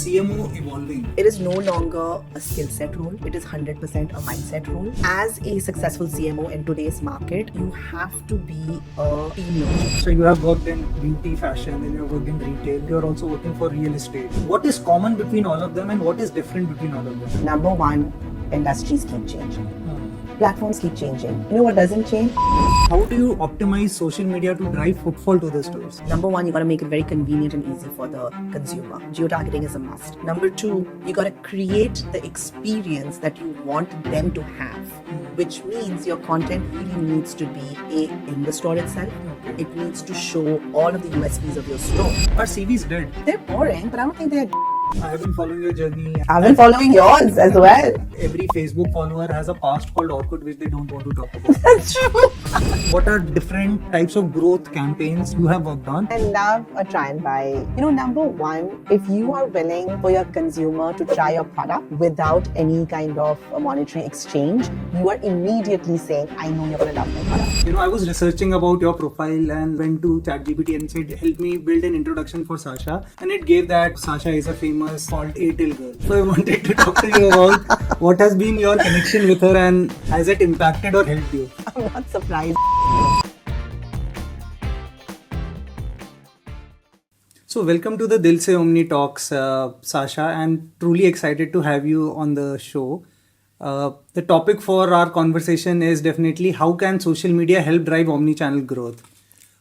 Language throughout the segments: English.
CMO Evolving. It is no longer a skill set role. It is 100% a mindset role. As a successful CMO in today's market, you have to be a team leader. So you have worked in beauty, fashion, and you have worked in retail. You are also working for real estate. What is common between all of them and what is different between all of them? Number one, industries keep changing. Platforms keep changing. You know what doesn't change? How do you optimize social media to drive footfall to the stores? Number one, you gotta make it very convenient and easy for the consumer. Geo-targeting is a must. Number two, you gotta create the experience that you want them to have, which means your content really needs to be in the store itself. It needs to show all of the USPs of your store. Our CVs dead. They're boring, but I don't think they're. I have been following your journey. I've been following yours as well. Every Facebook follower has a past called Orkut which they don't want to talk about. That's true. What are different types of growth campaigns you have worked on? I love a try and buy. Number one, if you are willing for your consumer to try your product without any kind of a monetary exchange, you are immediately saying, I know you're going to love my product. I was researching about your profile and went to ChatGPT and said, help me build an introduction for Sasha. And it gave that Sasha is a famous called Airtel girl. So I wanted to talk to you about what has been your connection with her and has it impacted or helped you? I'm not surprised. So welcome to the Dilse Omni talks, Sasha. I'm truly excited to have you on the show. The topic for our conversation is definitely how can social media help drive omnichannel growth.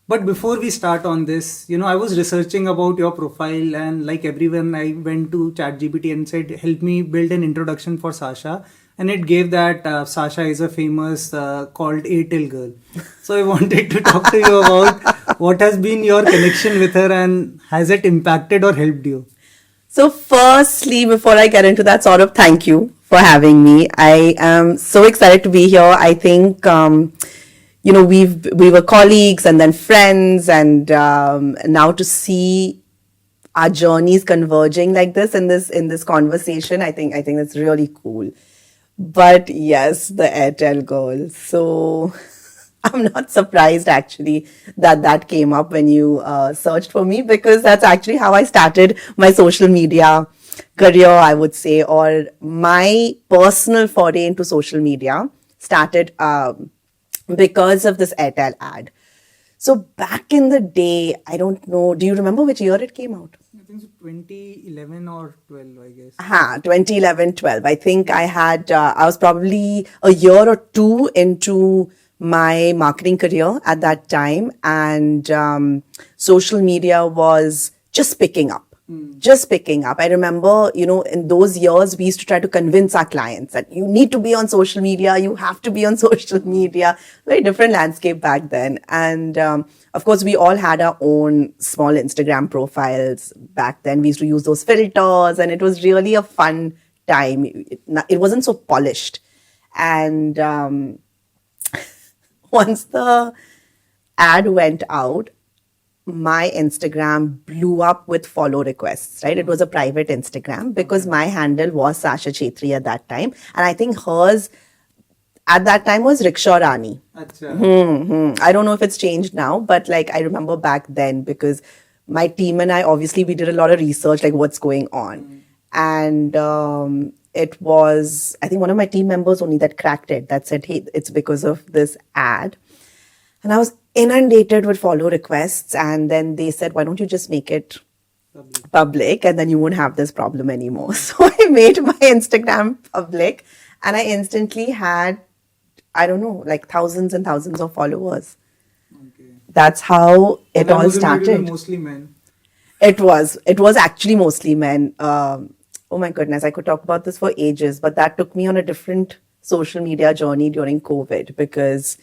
But before we start on this, I was researching about your profile and like everyone, I went to ChatGPT and said, help me build an introduction for Sasha. And it gave that Sasha is a famous called Airtel girl. So I wanted to talk to you about what has been your connection with her and has it impacted or helped you? So firstly, before I get into that, Saurabh, thank you for having me. I am so excited to be here. I think, we were colleagues and then friends, and now to see our journeys converging like this in this conversation, I think that's really cool. But yes, the Airtel girl. So I'm not surprised actually that came up when you searched for me, because that's actually how I started my social media career, I would say, or my personal foray into social media started because of this Airtel ad. So back in the day, I don't know, do you remember which year it came out? I think it's 2011 or 12, I guess. 2011, 12. I think I was probably a year or two into my marketing career at that time, and social media was just picking up. I remember, in those years, we used to try to convince our clients that you need to be on social media, you have to be on social media. Very different landscape back then. And of course, we all had our own small Instagram profiles back then. We used to use those filters, and it was really a fun time. It wasn't so polished. And once the ad went out, my Instagram blew up with follow requests, right? It was a private Instagram because my handle was Sasha Chetri at that time. And I think hers at that time was Rickshaw Rani. I don't know if it's changed now, but I remember back then, because my team and I, obviously we did a lot of research, like what's going on. And it was, I think one of my team members only that cracked it, that said, hey, it's because of this ad. And I was inundated with follow requests, and then they said, why don't you just make it public and then you won't have this problem anymore. So I made my Instagram public, and I instantly had, I don't know, thousands and thousands of followers. Okay. That's how it all started. Mostly men. It was actually mostly men. Oh my goodness, I could talk about this for ages, but that took me on a different social media journey during COVID, because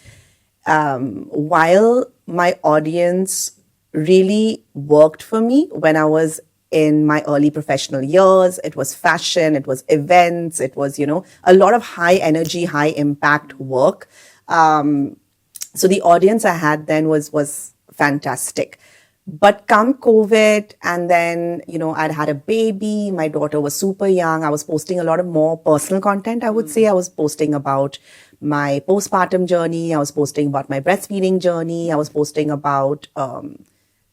while my audience really worked for me when I was in my early professional years, it was fashion, it was events, it was, a lot of high energy, high impact work. So the audience I had then was fantastic. But come COVID, and then, I'd had a baby, my daughter was super young, I was posting a lot of more personal content, I would say. I was posting about my postpartum journey, I was posting about my breastfeeding journey, I was posting about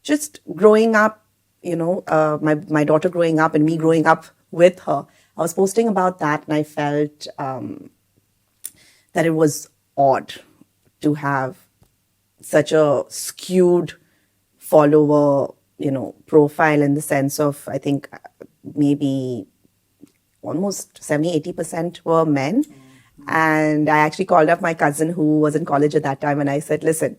just growing up my daughter growing up and me growing up with her. I was posting about that, and I felt that it was odd to have such a skewed follower, profile, in the sense of, I think maybe almost 70-80% were men. And I actually called up my cousin who was in college at that time, and I said, listen,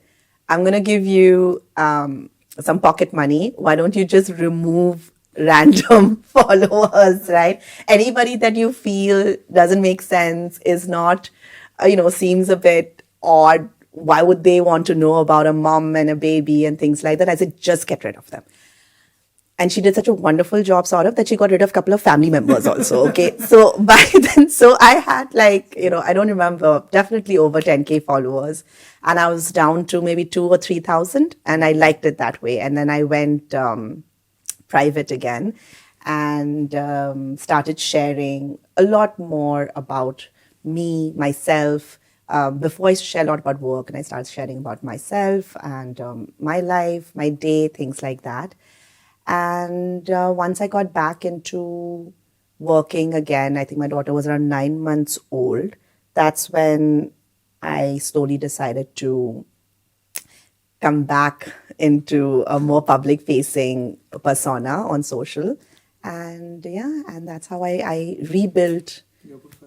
I'm going to give you some pocket money. Why don't you just remove random followers, right? Anybody that you feel doesn't make sense, is not, seems a bit odd. Why would they want to know about a mom and a baby and things like that? I said, just get rid of them. And she did such a wonderful job, Saurabh, that she got rid of a couple of family members also. Okay. So by then, so I had I don't remember, definitely over 10K followers. And I was down to maybe 2,000 or 3,000. And I liked it that way. And then I went private again and started sharing a lot more about me, myself. Before I used to share a lot about work, and I started sharing about myself and my life, my day, things like that. And once I got back into working again, I think my daughter was around 9 months old. That's when I slowly decided to come back into a more public facing persona on social. And and that's how I rebuilt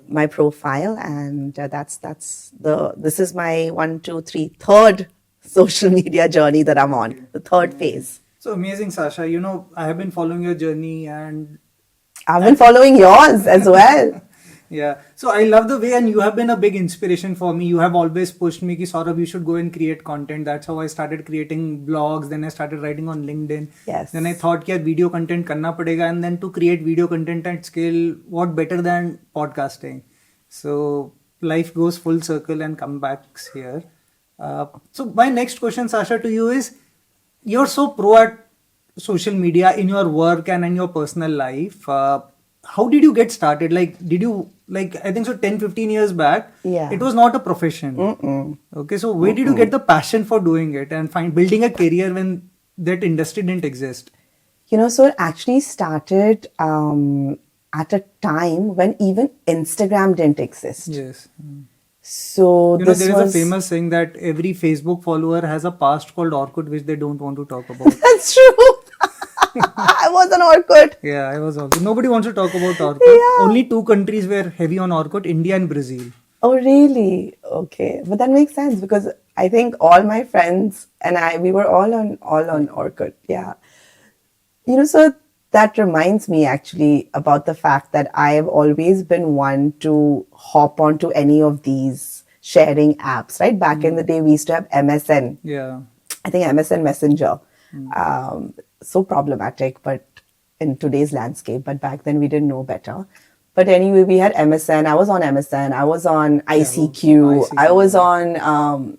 my profile. And this is my 3rd social media journey that I'm on, the third phase. So amazing, Sasha. I have been following your journey, and I've been following yours as well. Yeah. So I love the way, and you have been a big inspiration for me. You have always pushed me, ki Saurabh, you should go and create content. That's how I started creating blogs. Then I started writing on LinkedIn. Yes. Then I thought, कि यार video content करना पड़ेगा, and then to create video content at scale, what better than podcasting? So life goes full circle and come back here. So my next question, Sasha, to you is, you're so pro at social media in your work and in your personal life. How did you get started? I think so 10-15 years back, Yeah. it was not a profession. Okay, so where did you get the passion for doing it and building a career when that industry didn't exist? So it actually started at a time when even Instagram didn't exist. Yes. So there is a famous saying that every Facebook follower has a past called Orkut, which they don't want to talk about. That's true. I was on Orkut. Yeah, I was also. Nobody wants to talk about Orkut. Yeah. Only 2 countries were heavy on Orkut, India and Brazil. Oh, really? Okay. But that makes sense, because I think all my friends and we were all on Orkut. Yeah. So that reminds me actually about the fact that I have always been one to hop onto any of these sharing apps, right? Back in the day, we used to have MSN. Yeah. I think MSN Messenger. So problematic, but in today's landscape. But back then we didn't know better. But anyway, we had MSN. I was on MSN. I was on ICQ. I was on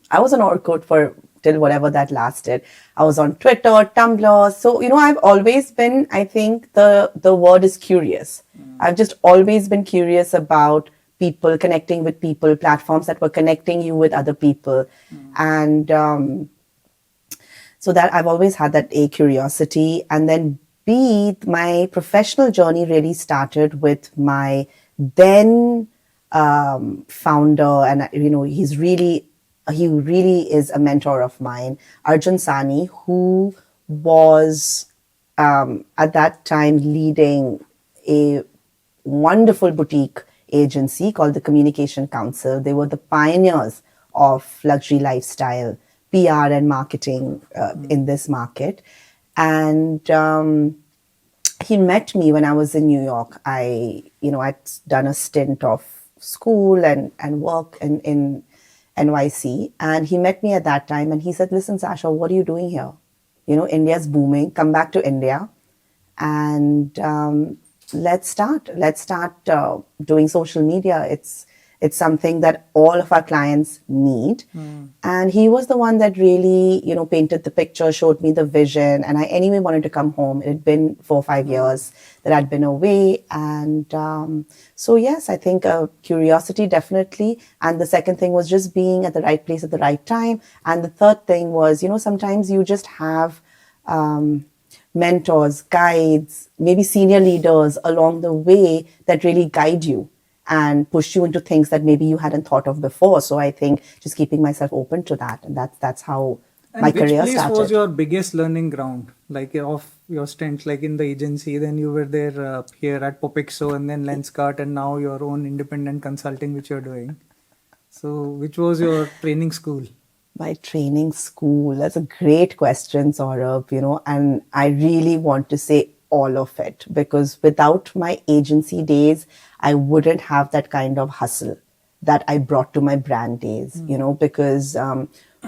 Orkut for till whatever that lasted. I was on Twitter, Tumblr. So, I've always been, I think the word is curious. I've just always been curious about people, connecting with people, platforms that were connecting you with other people. And so that I've always had that A, curiosity. And then B, my professional journey really started with my then founder, and he really is a mentor of mine, Arjun Sani, who was at that time leading a wonderful boutique agency called the Communication Council. They were the pioneers of luxury lifestyle, PR and marketing in this market. And he met me when I was in New York. I'd done a stint of school and work in NYC. And he met me at that time and he said, listen, Sasha, what are you doing here? India's booming. Come back to India and let's start doing social media. It's something that all of our clients need. And he was the one that really, painted the picture, showed me the vision. And I anyway wanted to come home. It had been 4 or 5 years that I'd been away. And so, yes, I think curiosity, definitely. And the second thing was just being at the right place at the right time. And the third thing was, sometimes you just have mentors, guides, maybe senior leaders along the way that really guide you and push you into things that maybe you hadn't thought of before. So I think just keeping myself open to that, and that's how my And which career place started. was your biggest learning ground? Like of your stints, like in the agency, then you were there here at Popixo and then Lenskart and now your own independent consulting which you're doing. So which was your training school? My training school, that's a great question, Saurabh, and I really want to say all of it, because without my agency days, I wouldn't have that kind of hustle that I brought to my brand days, because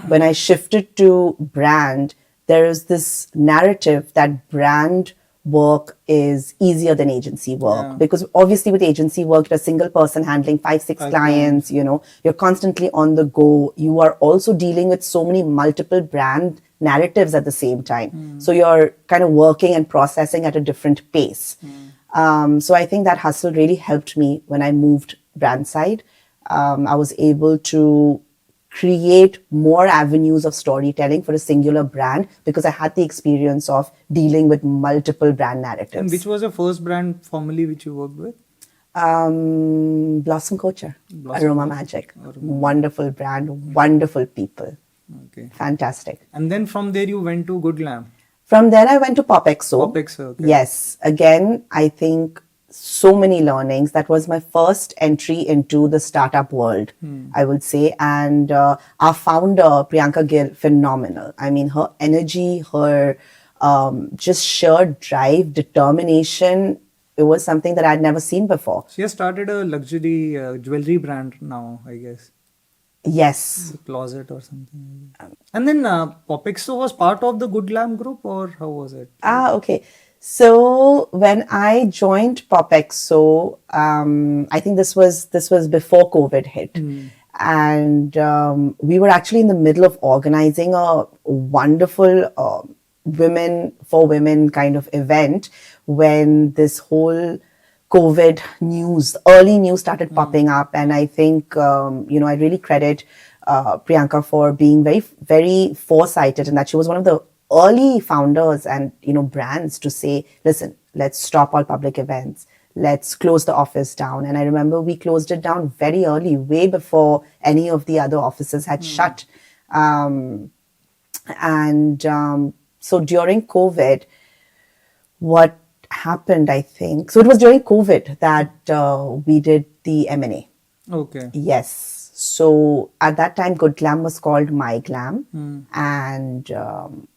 when I shifted to brand, there is this narrative that brand work is easier than agency work. Yeah. Because obviously with agency work, you're a single person handling 5-6 Five clients, you're constantly on the go. You are also dealing with so many multiple brand narratives at the same time. So you're kind of working and processing at a different pace. So I think that hustle really helped me when I moved brand side. I was able to create more avenues of storytelling for a singular brand because I had the experience of dealing with multiple brand narratives. And which was your first brand formally which you worked with? Blossom Culture, Aroma Magic. Wonderful brand, wonderful people. Okay. Fantastic. And then from there you went to Good Glamm. From there I went to Popexo. Popexo, okay. Yes. Again, I think so many learnings. That was my first entry into the startup world, I would say. And our founder, Priyanka Gill, phenomenal. I mean, her energy, her just sheer drive, determination, it was something that I'd never seen before. She has started a luxury jewelry brand now, I guess. Yes. Closet or something. And then Popexo was part of the Good Glamm group, or how was it? Okay. So when I joined Popexo, I think this was before COVID hit. And we were actually in the middle of organizing a wonderful women for women kind of event when this whole COVID news, early news started popping up. And I think, I really credit Priyanka for being very, very foresighted, and that she was one of the early founders and, brands to say, listen, let's stop all public events. Let's close the office down. And I remember we closed it down very early, way before any of the other offices had shut. So during COVID, what happened, I think, so it was during COVID that we did the M&A. Okay. Yes. So at that time, Good Glamm was called My Glamm. And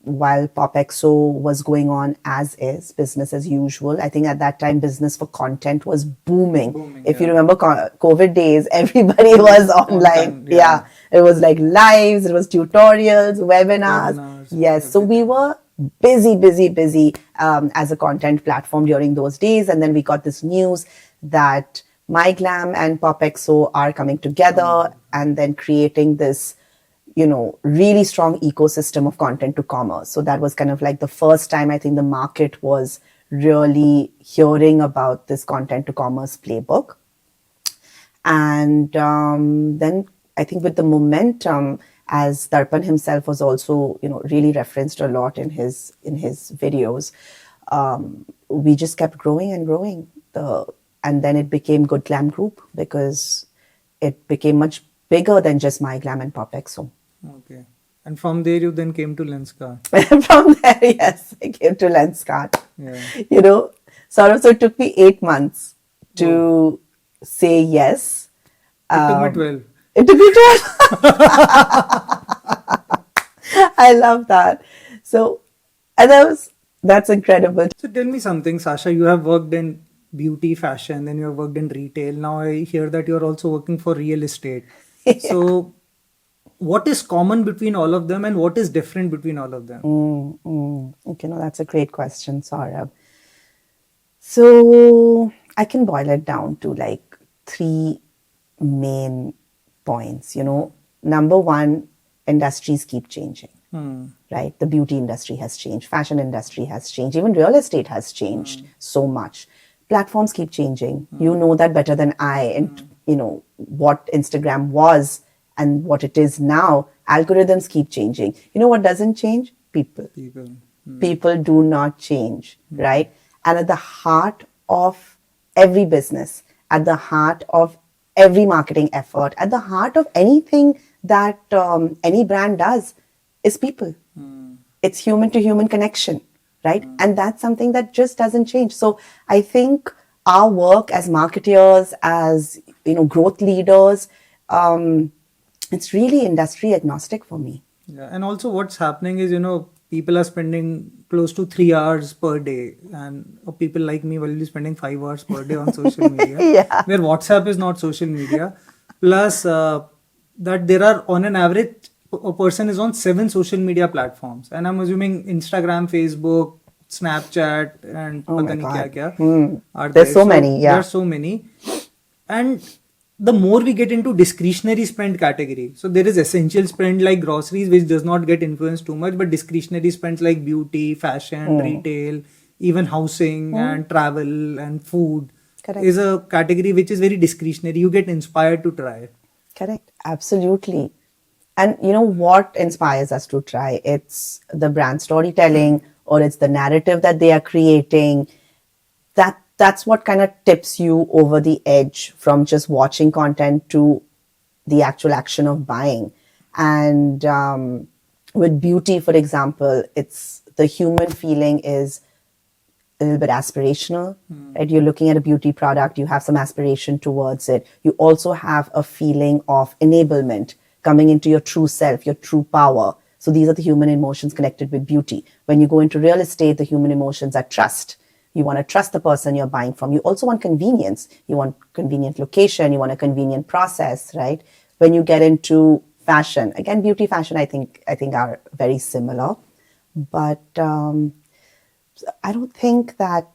while Popexo was going on as is, business as usual, I think at that time, business for content was booming. If you remember COVID days, everybody was online. Yeah. It was like lives, it was tutorials, webinars. Yes. So we were busy as a content platform during those days. And then we got this news that My Glamm and Popexo are coming together and then creating this, really strong ecosystem of content to commerce. So that was kind of like the first time I think the market was really hearing about this content to commerce playbook. And then I think with the momentum, as Darpan himself was also, really referenced a lot in his videos, we just kept growing and growing. And then it became Good Glamm Group because it became much bigger than just My Glamm and Popexo. Okay. And from there you then came to Lenskart. From there, yes, I came to Lenskart. Yeah. So it took me 8 months to say yes. It took me 12. It took me 12. I love that. So, and that's incredible. So tell me something, Sasha. You have worked in beauty, fashion, then you have worked in retail. Now I hear that you're also working for real estate. Yeah. So what is common between all of them and what is different between all of them? Okay, no, that's a great question, Saurabh. So I can boil it down to like 3 main points. Number one, industries keep changing. Right? The beauty industry has changed. Fashion industry has changed. Even real estate has changed so much. Platforms keep changing. You know that better than I. And, what Instagram was and what it is now, algorithms keep changing. You know what doesn't change? People. People do not change, right? And at the heart of every business, at the heart of every marketing effort, at the heart of anything that any brand does is people. It's human to human connection, right? And that's something that just doesn't change. So I think our work as marketers, as growth leaders, it's really industry agnostic for me. Yeah, and also what's happening is, people are spending close to 3 hours per day, and people like me will be spending 5 hours per day on social media. Yeah. Where WhatsApp is not social media. Plus, that there are on an average, a person is on 7 social media platforms, and I'm assuming Instagram, Facebook, Snapchat, and Oh my pata nahi God. kya are There's there. so many, yeah. There are so many, and the more we get into discretionary spend category, so there is essential spend like groceries, which does not get influenced too much, but discretionary spends like beauty, fashion, retail, even housing and travel and food Correct. is a category which is very discretionary. You get inspired to try. Correct. Absolutely. And what inspires us to try? It's the brand storytelling, or it's the narrative that they are creating. That's what kind of tips you over the edge from just watching content to the actual action of buying. And with beauty, for example, it's the human feeling is a little bit aspirational, right? You're looking at a beauty product, you have some aspiration towards it. You also have a feeling of enablement, coming into your true self, your true power. So these are the human emotions connected with beauty. When you go into real estate, the human emotions are trust. You want to trust the person you're buying from. You also want convenience. You want convenient location. You want a convenient process, right? When you get into fashion, again, beauty, fashion, I think are very similar. But I don't think that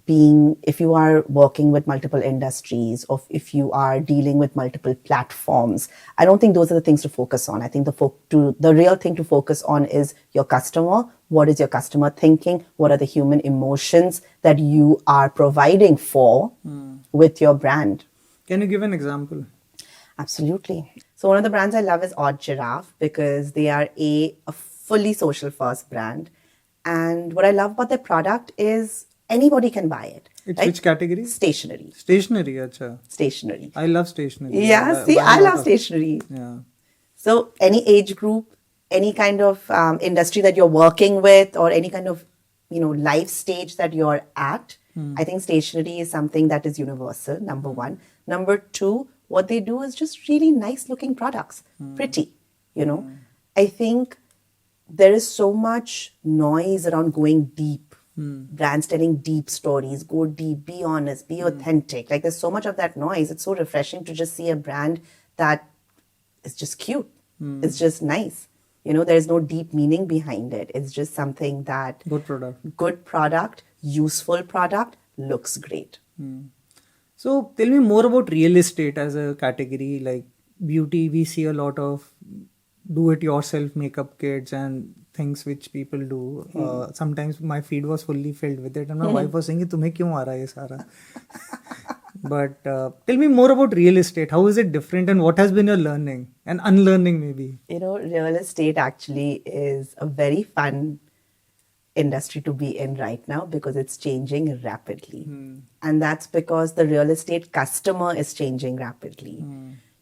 if you are working with multiple industries, or if you are dealing with multiple platforms, I don't think those are the things to focus on. I think the real thing to focus on is your customer. What is your customer thinking? What are the human emotions that you are providing for with your brand? Can you give an example? Absolutely. So one of the brands I love is Odd Giraffe, because they are a fully social first brand. And what I love about their product is anybody can buy it. It's right? which category? Stationery. Stationery, acha. Stationery. I love stationery. Yeah, see, I love stationery. Yeah. So any age group, any kind of industry that you're working with, or any kind of life stage that you're at, I think stationery is something that is universal, number one. Number two, what they do is just really nice looking products, pretty, I think there is so much noise around going deep, brands telling deep stories, go deep, be honest, be authentic. Like there's so much of that noise. It's so refreshing to just see a brand that is just cute. It's just nice. There's no deep meaning behind it. It's just something that good product, useful product, looks great. So tell me more about real estate as a category. Like beauty, we see a lot of do-it-yourself makeup kits and things which people do. Sometimes my feed was fully filled with it, and my wife was saying, "Tumhe kyun aa raha hai ye sara?" But tell me more about real estate. How is it different, and what has been your learning and unlearning maybe? Real estate actually is a very fun industry to be in right now, because it's changing rapidly. And that's because the real estate customer is changing rapidly.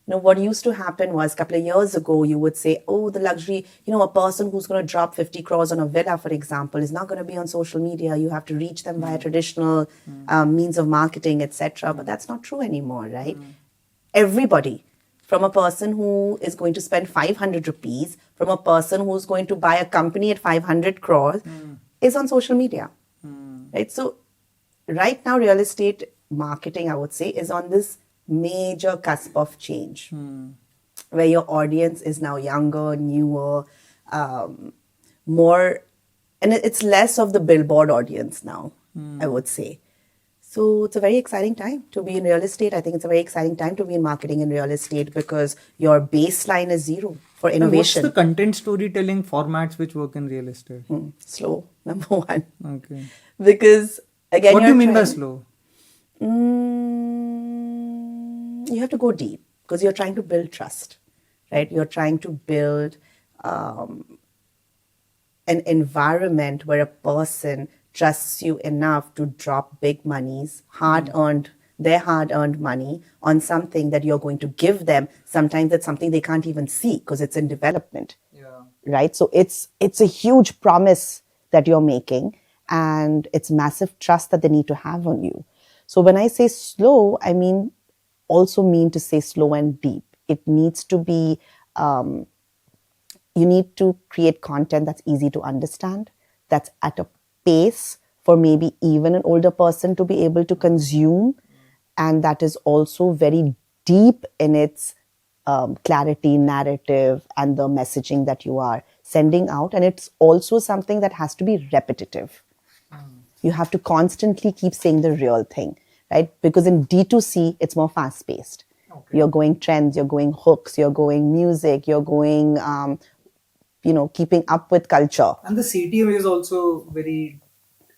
What used to happen was a couple of years ago, you would say, oh, the luxury, a person who's going to drop 50 crores on a villa, for example, is not going to be on social media. You have to reach them via traditional means of marketing, etc. But that's not true anymore, right? Everybody, from a person who is going to spend 500 rupees, from a person who's going to buy a company at 500 crores, is on social media, right? So right now, real estate marketing, I would say, is on this major cusp of change, where your audience is now younger, newer, more, and it's less of the billboard audience now, I would say. So it's a very exciting time to be in real estate. I think it's a very exciting time to be in marketing in real estate, because your baseline is zero for innovation. What's the content storytelling formats which work in real estate? Slow, number one. Okay. Because again, what do you mean by slow? You have to go deep, because you're trying to build trust, right? You're trying to build an environment where a person trusts you enough to drop big monies, their hard-earned money on something that you're going to give them. Sometimes it's something they can't even see because it's in development. Right? So it's a huge promise that you're making, and it's massive trust that they need to have on you. So when I say slow, I mean to say slow and deep. It needs to be, you need to create content that's easy to understand, that's at a pace for maybe even an older person to be able to consume, and that is also very deep in its clarity, narrative, and the messaging that you are sending out. And it's also something that has to be repetitive. You have to constantly keep saying the real thing, right? Because in D2C, it's more fast paced. Okay. You're going trends, you're going hooks, you're going music, you're going, keeping up with culture. And the CTM is also very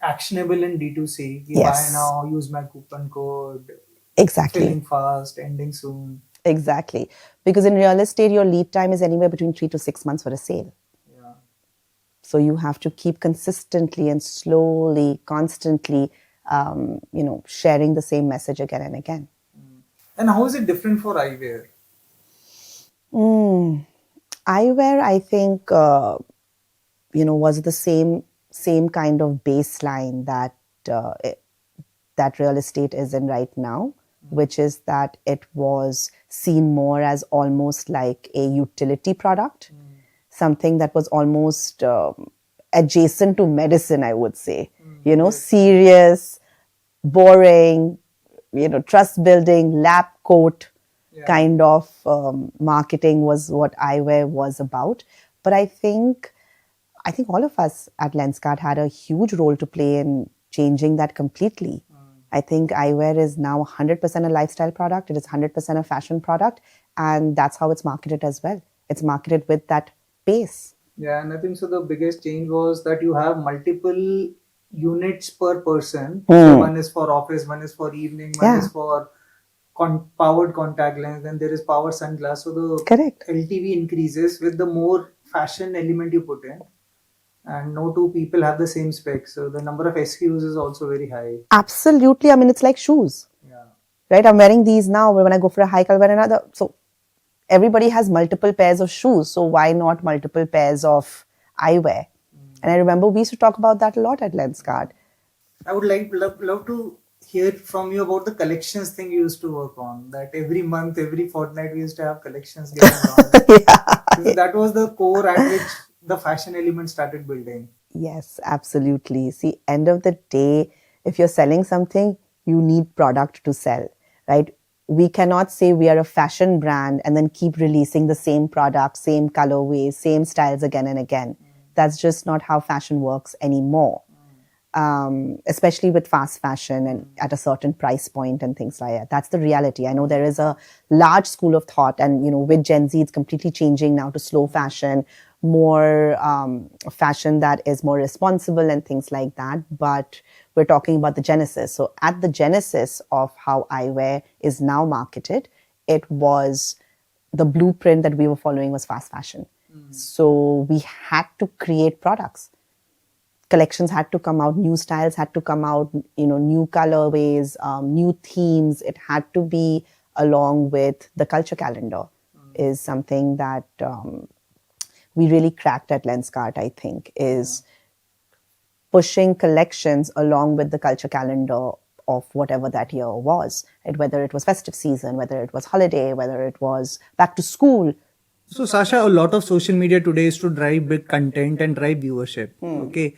actionable in D2C. You Yes. buy now, use my coupon code. Exactly. Filling fast, ending soon. Exactly. Because in real estate, your lead time is anywhere between 3 to 6 months for a sale. Yeah. So you have to keep consistently and slowly, constantly, sharing the same message again and again. And how is it different for eyewear? Eyewear, I think, was the same kind of baseline that real estate is in right now, which is that it was seen more as almost like a utility product, something that was almost adjacent to medicine, I would say. Serious, boring, trust building, lab coat kind of marketing was what eyewear was about. But I think all of us at Lenskart had a huge role to play in changing that completely. I think eyewear is now 100% a lifestyle product. It is 100% a fashion product. And that's how it's marketed as well. It's marketed with that pace. Yeah, and I think so the biggest change was that you have multiple units per person. So one is for office, one is for evening, one is for powered contact lens, then there is power sunglass. So the LTV increases with the more fashion element you put in. And no two people have the same specs. So the number of SKUs is also very high. Absolutely. I mean, it's like shoes. Yeah. Right? I'm wearing these now, but when I go for a hike, I'll wear another. So everybody has multiple pairs of shoes. So why not multiple pairs of eyewear? And I remember we used to talk about that a lot at Lenskart. I would love to hear from you about the collections thing you used to work on. That every month, every fortnight, we used to have collections going on. That was the core at which the fashion element started building. Yes, absolutely. See, end of the day, if you're selling something, you need product to sell, right? We cannot say we are a fashion brand and then keep releasing the same product, same colorways, same styles again and again. That's just not how fashion works anymore. Especially with fast fashion and at a certain price point and things like that. That's the reality. I know there is a large school of thought, and with Gen Z, it's completely changing now to slow fashion, more fashion that is more responsible and things like that. But we're talking about the genesis. So at the genesis of how eyewear is now marketed, it was the blueprint that we were following was fast fashion. So we had to create products. Collections had to come out, new styles had to come out, new colorways, new themes. It had to be along with the culture calendar is something that we really cracked at Lenskart, I think, is pushing collections along with the culture calendar of whatever that year was, right? Whether it was festive season, whether it was holiday, whether it was back to school. So Sasha, a lot of social media today is to drive big content and drive viewership. Okay.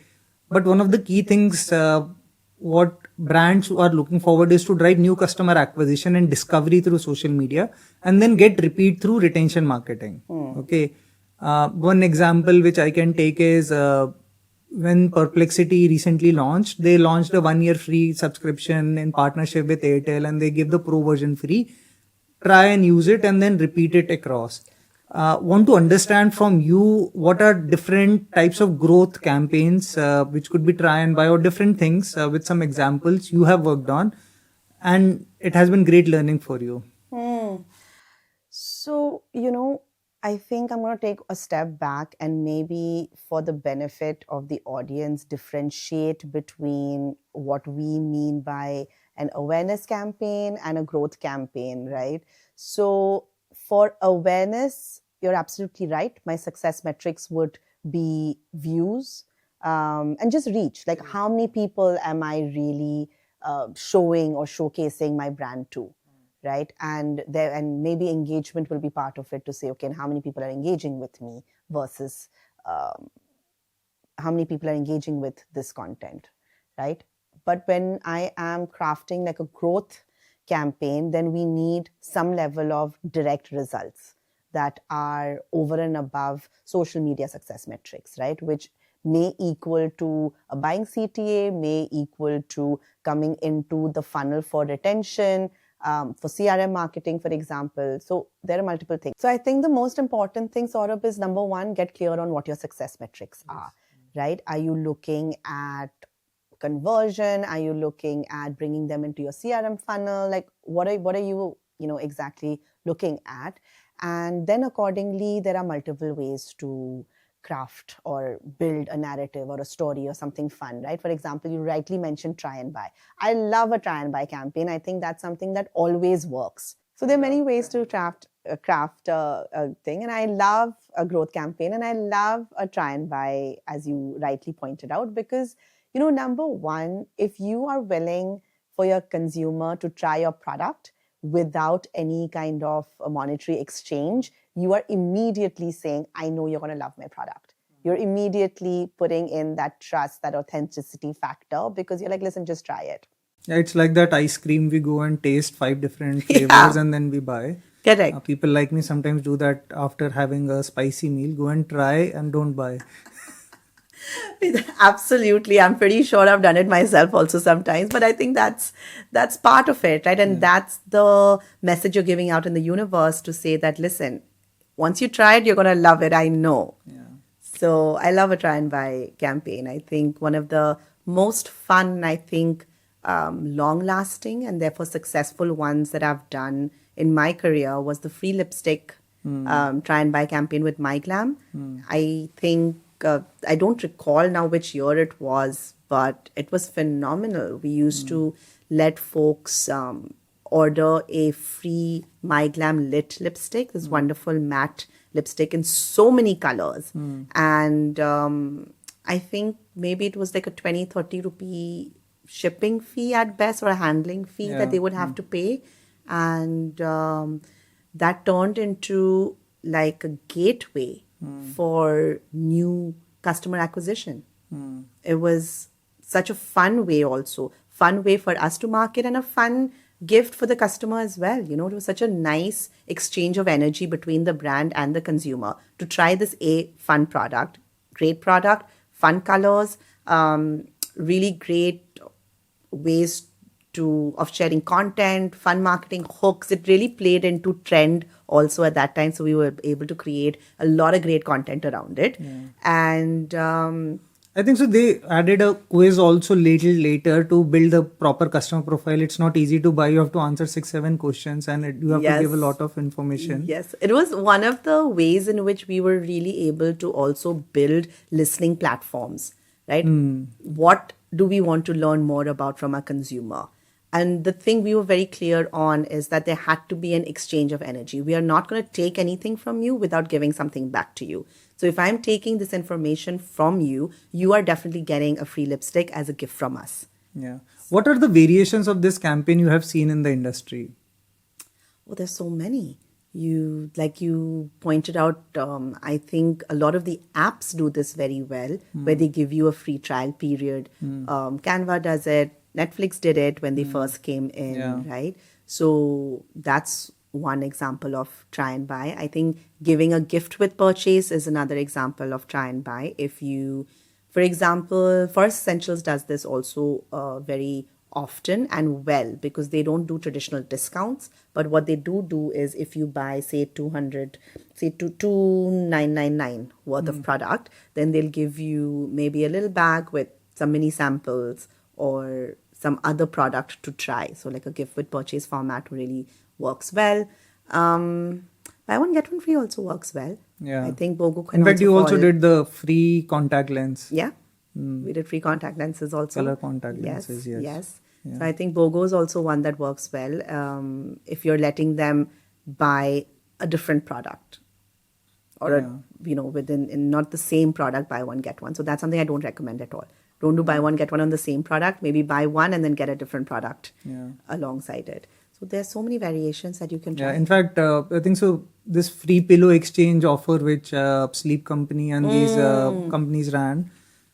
But one of the key things what brands are looking forward is to drive new customer acquisition and discovery through social media, and then get repeat through retention marketing. Okay. One example which I can take is when Perplexity recently launched, they launched a 1 year free subscription in partnership with Airtel, and they give the pro version free. Try and use it and then repeat it across. Want to understand from you what are different types of growth campaigns which could be try and buy, or different things with some examples you have worked on, and it has been great learning for you. So, I think I'm going to take a step back and maybe for the benefit of the audience, differentiate between what we mean by an awareness campaign and a growth campaign, right? So for awareness, you're absolutely right. My success metrics would be views and just reach. Like, how many people am I really showing or showcasing my brand to? Right, and maybe engagement will be part of it to say, okay, and how many people are engaging with me versus um, how many people are engaging with this content, right? But when I am crafting like a growth campaign, then we need some level of direct results that are over and above social media success metrics, right? Which may equal to a buying CTA, may equal to coming into the funnel for retention, for CRM marketing, for example. So there are multiple things. So I think the most important thing, Saurabh, is number one, get clear on what your success metrics are, right? Are you looking at conversion? Are you looking at bringing them into your CRM funnel? Like, what are you, exactly looking at? And then accordingly, there are multiple ways to craft or build a narrative or a story or something fun, right? For example, you rightly mentioned try and buy. I love a try and buy campaign. I think that's something that always works. So there are many ways to craft a thing, and I love a growth campaign, and I love a try and buy, as you rightly pointed out, because number one, if you are willing for your consumer to try your product without any kind of a monetary exchange, you are immediately saying, I know you're going to love my product. You're immediately putting in that trust, that authenticity factor, because you're like, listen, just try it. Yeah, it's like that ice cream. We go and taste 5 different flavors Yeah. and then we buy. Correct. People like me sometimes do that after having a spicy meal. Go and try and don't buy. Absolutely. I'm pretty sure I've done it myself also sometimes, but I think that's part of it, right? And that's the message you're giving out in the universe to say that, listen, once you try it, you're going to love it. I know. Yeah. So I love a try and buy campaign. I think one of the most fun, I think, long lasting and therefore successful ones that I've done in my career was the free lipstick try and buy campaign with my Glamm. I think, I don't recall now which year it was, but it was phenomenal. We used to let folks order a free My Glamm lit lipstick, this wonderful matte lipstick in so many colors. And I think maybe it was like a 20-30 rupee shipping fee at best, or a handling fee that they would have to pay. And that turned into like a gateway for new customer acquisition. It was such a fun way also. Fun way for us to market and a fun gift for the customer as well. It was such a nice exchange of energy between the brand and the consumer to try this fun product, fun colors, really great ways of sharing content, fun marketing hooks. It really played into trend also at that time. So we were able to create a lot of great content around it. And I think so. They added a quiz also little later to build a proper customer profile. It's not easy to buy. You have to answer 6-7 questions and you have to give a lot of information. Yes, it was one of the ways in which we were really able to also build listening platforms, right? What do we want to learn more about from our consumer? And the thing we were very clear on is that there had to be an exchange of energy. We are not going to take anything from you without giving something back to you. So if I'm taking this information from you, you are definitely getting a free lipstick as a gift from us. Yeah. What are the variations of this campaign you have seen in the industry? Well, there's so many. Like you pointed out, I think a lot of the apps do this very well, where they give you a free trial period. Canva does it. Netflix did it when they first came in, right? So that's one example of try and buy. I think giving a gift with purchase is another example of try and buy. If you, for example, First Essentials does this also very often and well, because they don't do traditional discounts. But what they do is, if you buy, say, 2,999 worth of product, then they'll give you maybe a little bag with some mini samples or some other product to try. So like a gift with purchase format really works well. But Buy one, get one free also works well. Yeah. I think BOGO can In fact, you also fall- did the free contact lens. Yeah. We did free contact lenses also. Color contact lenses, yes. Yes. Yeah. So I think BOGO is also one that works well if you're letting them buy a different product or, within in not the same product, buy one, get one. So that's something I don't recommend at all. Don't do buy one, get one on the same product. Maybe buy one and then get a different product alongside it. So there's so many variations that you can try. Yeah, in fact, I think so. This free pillow exchange offer, which Sleep Company and these companies ran,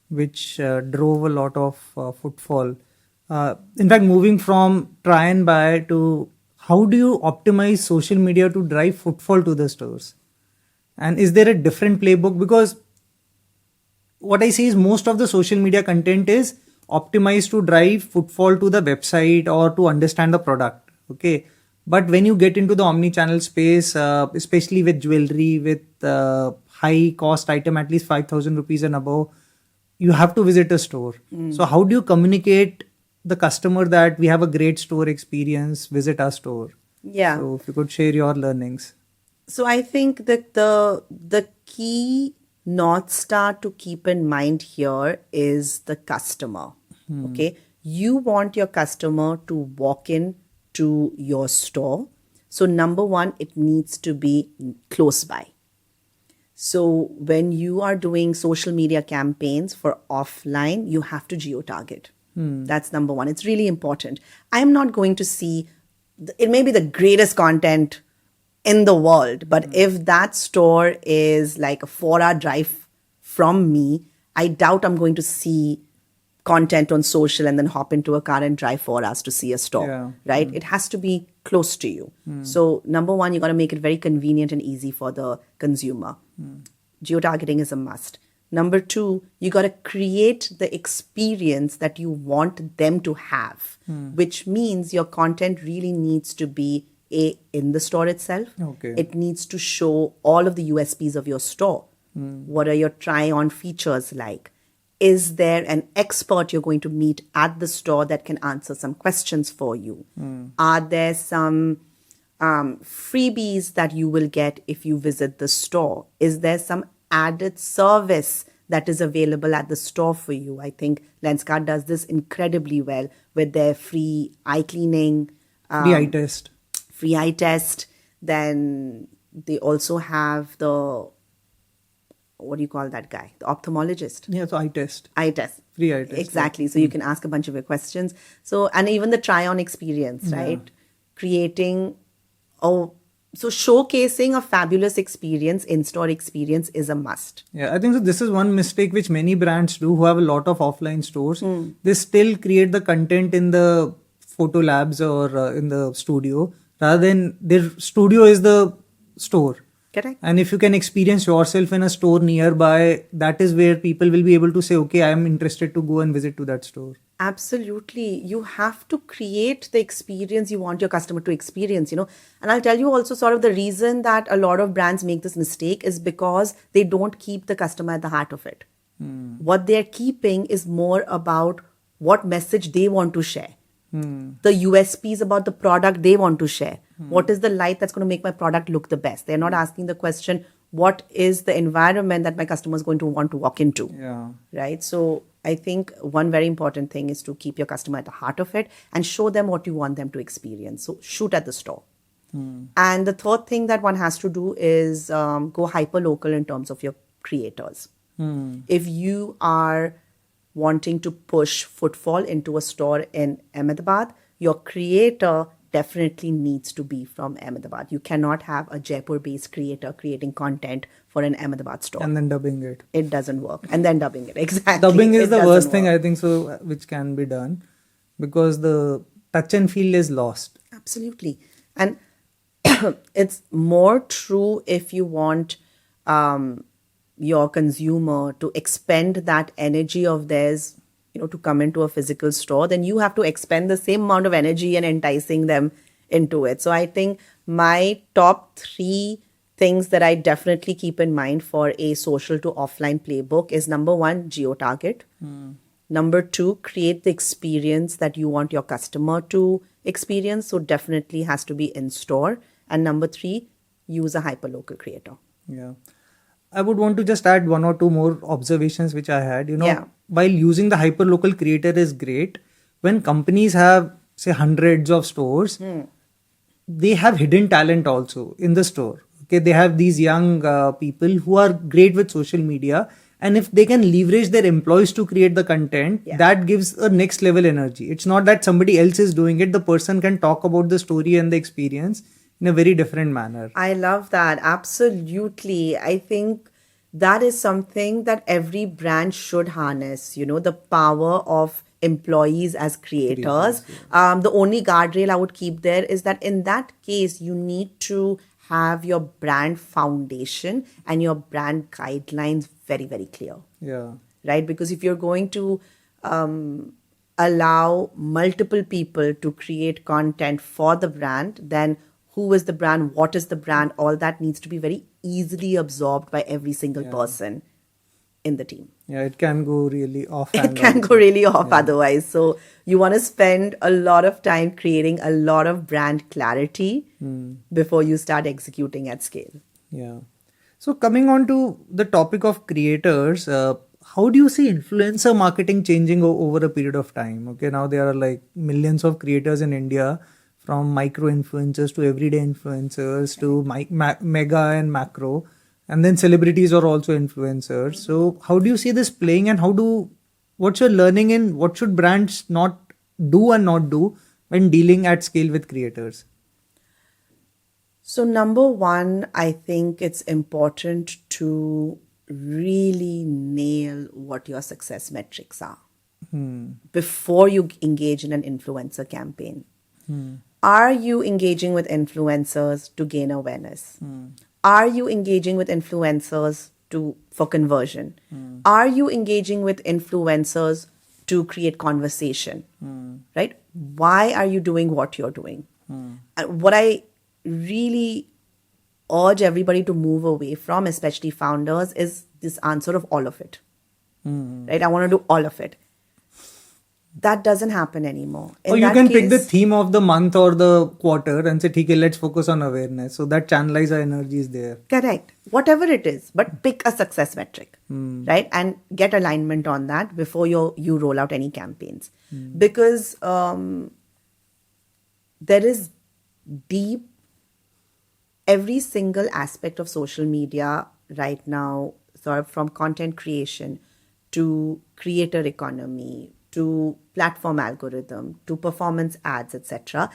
which drove a lot of footfall. In fact, moving from try and buy to how do you optimize social media to drive footfall to the stores? And is there a different playbook? Because what I see is most of the social media content is optimized to drive footfall to the website or to understand the product. Okay. But when you get into the omni-channel space, especially with jewelry, with high cost item, at least 5,000 rupees and above, you have to visit a store. So how do you communicate the customer that we have a great store experience, visit our store? Yeah. So if you could share your learnings. So I think that the key North Star to keep in mind here is the customer. Okay. You want your customer to walk in to your store. So number one, it needs to be close by. So when you are doing social media campaigns for offline, you have to geo-target. That's number one. It's really important. I'm not going to see, it may be the greatest content in the world, but if that store is like a 4-hour drive from me, I doubt I'm going to see content on social and then hop into a car and drive 4 hours to see a store, right? It has to be close to you. So number one, you got to make it very convenient and easy for the consumer. Geo-targeting is a must. Number two, you got to create the experience that you want them to have, which means your content really needs to be in the store itself. Okay. It needs to show all of the USPs of your store. What are your try-on features like? Is there an expert you're going to meet at the store that can answer some questions for you? Are there some freebies that you will get if you visit the store? Is there some added service that is available at the store for you? I think Lenskart does this incredibly well with their free eye cleaning. Free eye test. Free eye test. Then they also have the, what do you call that guy? The ophthalmologist. Yeah, so eye test. Eye test. Free eye test. Exactly. So you can ask a bunch of your questions. So, and even the try-on experience, right? Creating, so showcasing a fabulous experience, in-store experience is a must. Yeah, I think so. This is one mistake which many brands do who have a lot of offline stores. They still create the content in the photo labs or in the studio rather than their studio is the store. Correct. And if you can experience yourself in a store nearby, that is where people will be able to say, okay, I am interested to go and visit to that store. Absolutely. You have to create the experience you want your customer to experience, And I'll tell you also sort of the reason that a lot of brands make this mistake is because they don't keep the customer at the heart of it. What they're keeping is more about what message they want to share. The USPs about the product they want to share. What is the light that's going to make my product look the best? They're not asking the question, what is the environment that my customer is going to want to walk into? Yeah. Right? So I think one very important thing is to keep your customer at the heart of it and show them what you want them to experience. So shoot at the store. And the third thing that one has to do is go hyper local in terms of your creators. If you are wanting to push footfall into a store in Ahmedabad, your creator definitely needs to be from Ahmedabad. You cannot have a Jaipur-based creator creating content for an Ahmedabad store. And then dubbing it. It doesn't work. And then dubbing it. Exactly. Dubbing is It the doesn't worst thing, work. I think so, which can be done because the touch and feel is lost. Absolutely. And it's more true if you want your consumer to expend that energy of theirs, to come into a physical store, then you have to expend the same amount of energy and enticing them into it. So I think my top 3 things that I definitely keep in mind for a social to offline playbook is number 1, geo-target. Number 2, create the experience that you want your customer to experience. So definitely has to be in store. And number 3, use a hyperlocal creator. Yeah. I would want to just add one or two more observations which I had. Yeah. While using the hyperlocal creator is great, when companies have, say, hundreds of stores, they have hidden talent also in the store. Okay, they have these young people who are great with social media, and if they can leverage their employees to create the content, that gives a next level energy. It's not that somebody else is doing it, the person can talk about the story and the experience in a very different manner. I love that. Absolutely. I think that is something that every brand should harness, the power of employees as creators. The only guardrail I would keep there is that in that case, you need to have your brand foundation and your brand guidelines very, very clear. Yeah. Right? Because if you're going to allow multiple people to create content for the brand, then who is the brand, what is the brand, all that needs to be very easily absorbed by every single person in the team. Yeah, it can go really off. It can go really off otherwise. So you want to spend a lot of time creating a lot of brand clarity before you start executing at scale. Yeah. So coming on to the topic of creators, how do you see influencer marketing changing over a period of time? Okay, now there are like millions of creators in India, from micro influencers to everyday influencers to mega and macro, and then celebrities are also influencers. So how do you see this playing, and what's your learning in what should brands not do and not do when dealing at scale with creators? So number one, I think it's important to really nail what your success metrics are before you engage in an influencer campaign. Are you engaging with influencers to gain awareness? Are you engaging with influencers for conversion? Are you engaging with influencers to create conversation? Right? Why are you doing what you're doing? What I really urge everybody to move away from, especially founders, is this answer of all of it. Right? I want to do all of it. That doesn't happen anymore. Or you can pick the theme of the month or the quarter and say, okay, let's focus on awareness. So that channelize our energies there. Correct. Whatever it is, but pick a success metric, right? And get alignment on that before you roll out any campaigns. Because there is deep, every single aspect of social media right now, sort of from content creation to creator economy, to platform algorithm, to performance ads, etc.,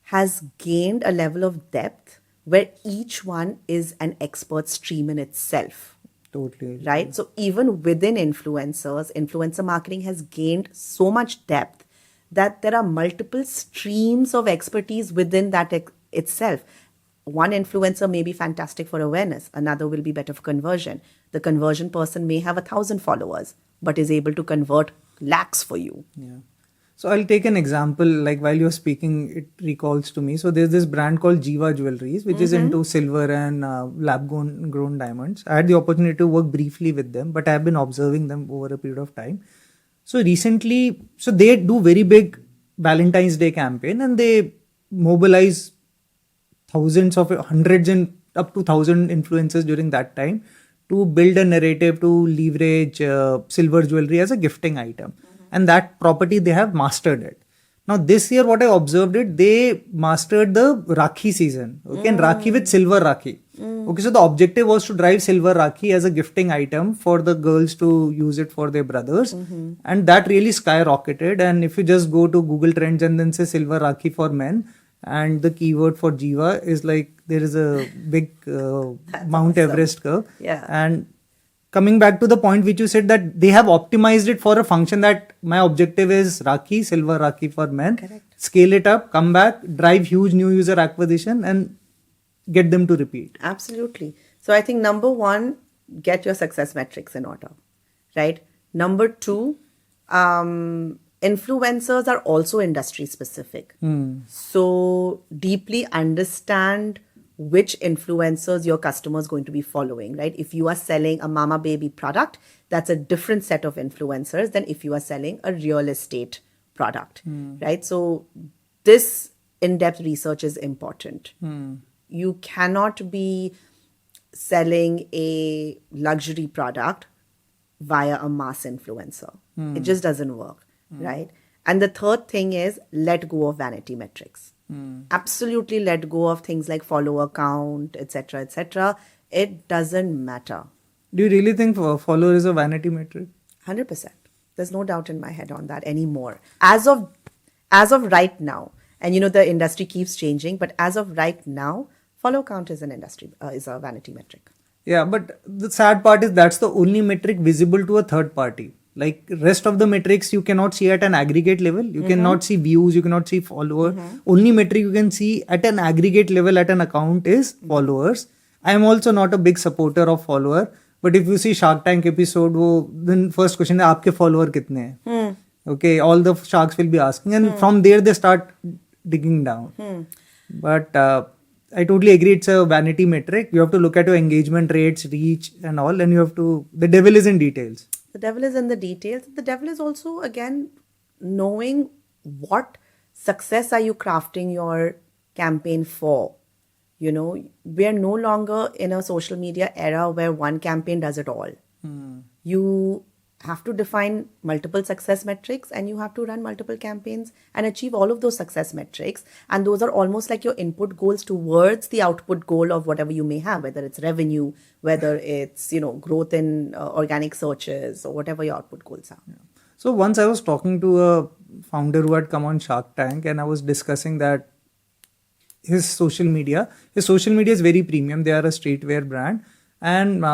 has gained a level of depth where each one is an expert stream in itself. Totally. Right? So even within influencers, influencer marketing has gained so much depth that there are multiple streams of expertise within that itself. One influencer may be fantastic for awareness. Another will be better for conversion. The conversion person may have 1,000 followers, but is able to convert lakhs for you. Yeah. So I'll take an example, like while you're speaking, it recalls to me. So there's this brand called Jiva Jewelries, which is into silver and lab-grown diamonds. I had the opportunity to work briefly with them, but I've been observing them over a period of time. So recently, they do very big Valentine's Day campaign, and they mobilize hundreds and up to 1,000 influencers during that time to build a narrative to leverage silver jewelry as a gifting item. And that property, they have mastered it. Now this year, what I observed they mastered the Rakhi season. Okay, and Rakhi with silver Rakhi. Okay, so the objective was to drive silver Rakhi as a gifting item for the girls to use it for their brothers. And that really skyrocketed. And if you just go to Google Trends and then say silver Rakhi for men, and the keyword for Jiva is like there is a big Mount Everest curve. Yeah. And coming back to the point which you said, that they have optimized it for a function that my objective is Rakhi, silver Rakhi for men. Correct. Scale it up, come back, drive huge new user acquisition and get them to repeat. Absolutely. So I think number one, get your success metrics in order, right? Number two, influencers are also industry specific. So deeply understand which influencers your customer is going to be following, right? If you are selling a mama baby product, that's a different set of influencers than if you are selling a real estate product, right? So this in-depth research is important. You cannot be selling a luxury product via a mass influencer. It just doesn't work, right? And the third thing is let go of vanity metrics. Absolutely let go of things like follower count, etc., etc. It doesn't matter. Do you really think follower is a vanity metric? 100%. There's no doubt in my head on that anymore. As of right now, and the industry keeps changing, but as of right now, follow count is is a vanity metric. Yeah, but the sad part is that's the only metric visible to a third party. Like rest of the metrics you cannot see at an aggregate level. You cannot see views, you cannot see follower. Only metric you can see at an aggregate level at an account is followers. I am also not a big supporter of follower. But if you see Shark Tank episode, then first question is आपके follower कितने हैं? Okay, all the sharks will be asking, and from there they start digging down. But I totally agree, it's a vanity metric. You have to look at your engagement rates, reach, and all, and the devil is in details. The devil is in the details. The devil is also, again, knowing what success are you crafting your campaign for. We are no longer in a social media era where one campaign does it all. You have to define multiple success metrics, and you have to run multiple campaigns and achieve all of those success metrics. And those are almost like your input goals towards the output goal of whatever you may have, whether it's revenue, whether it's, growth in organic searches, or whatever your output goals are. Yeah. So once I was talking to a founder who had come on Shark Tank, and I was discussing that his social media is very premium. They are a streetwear brand, and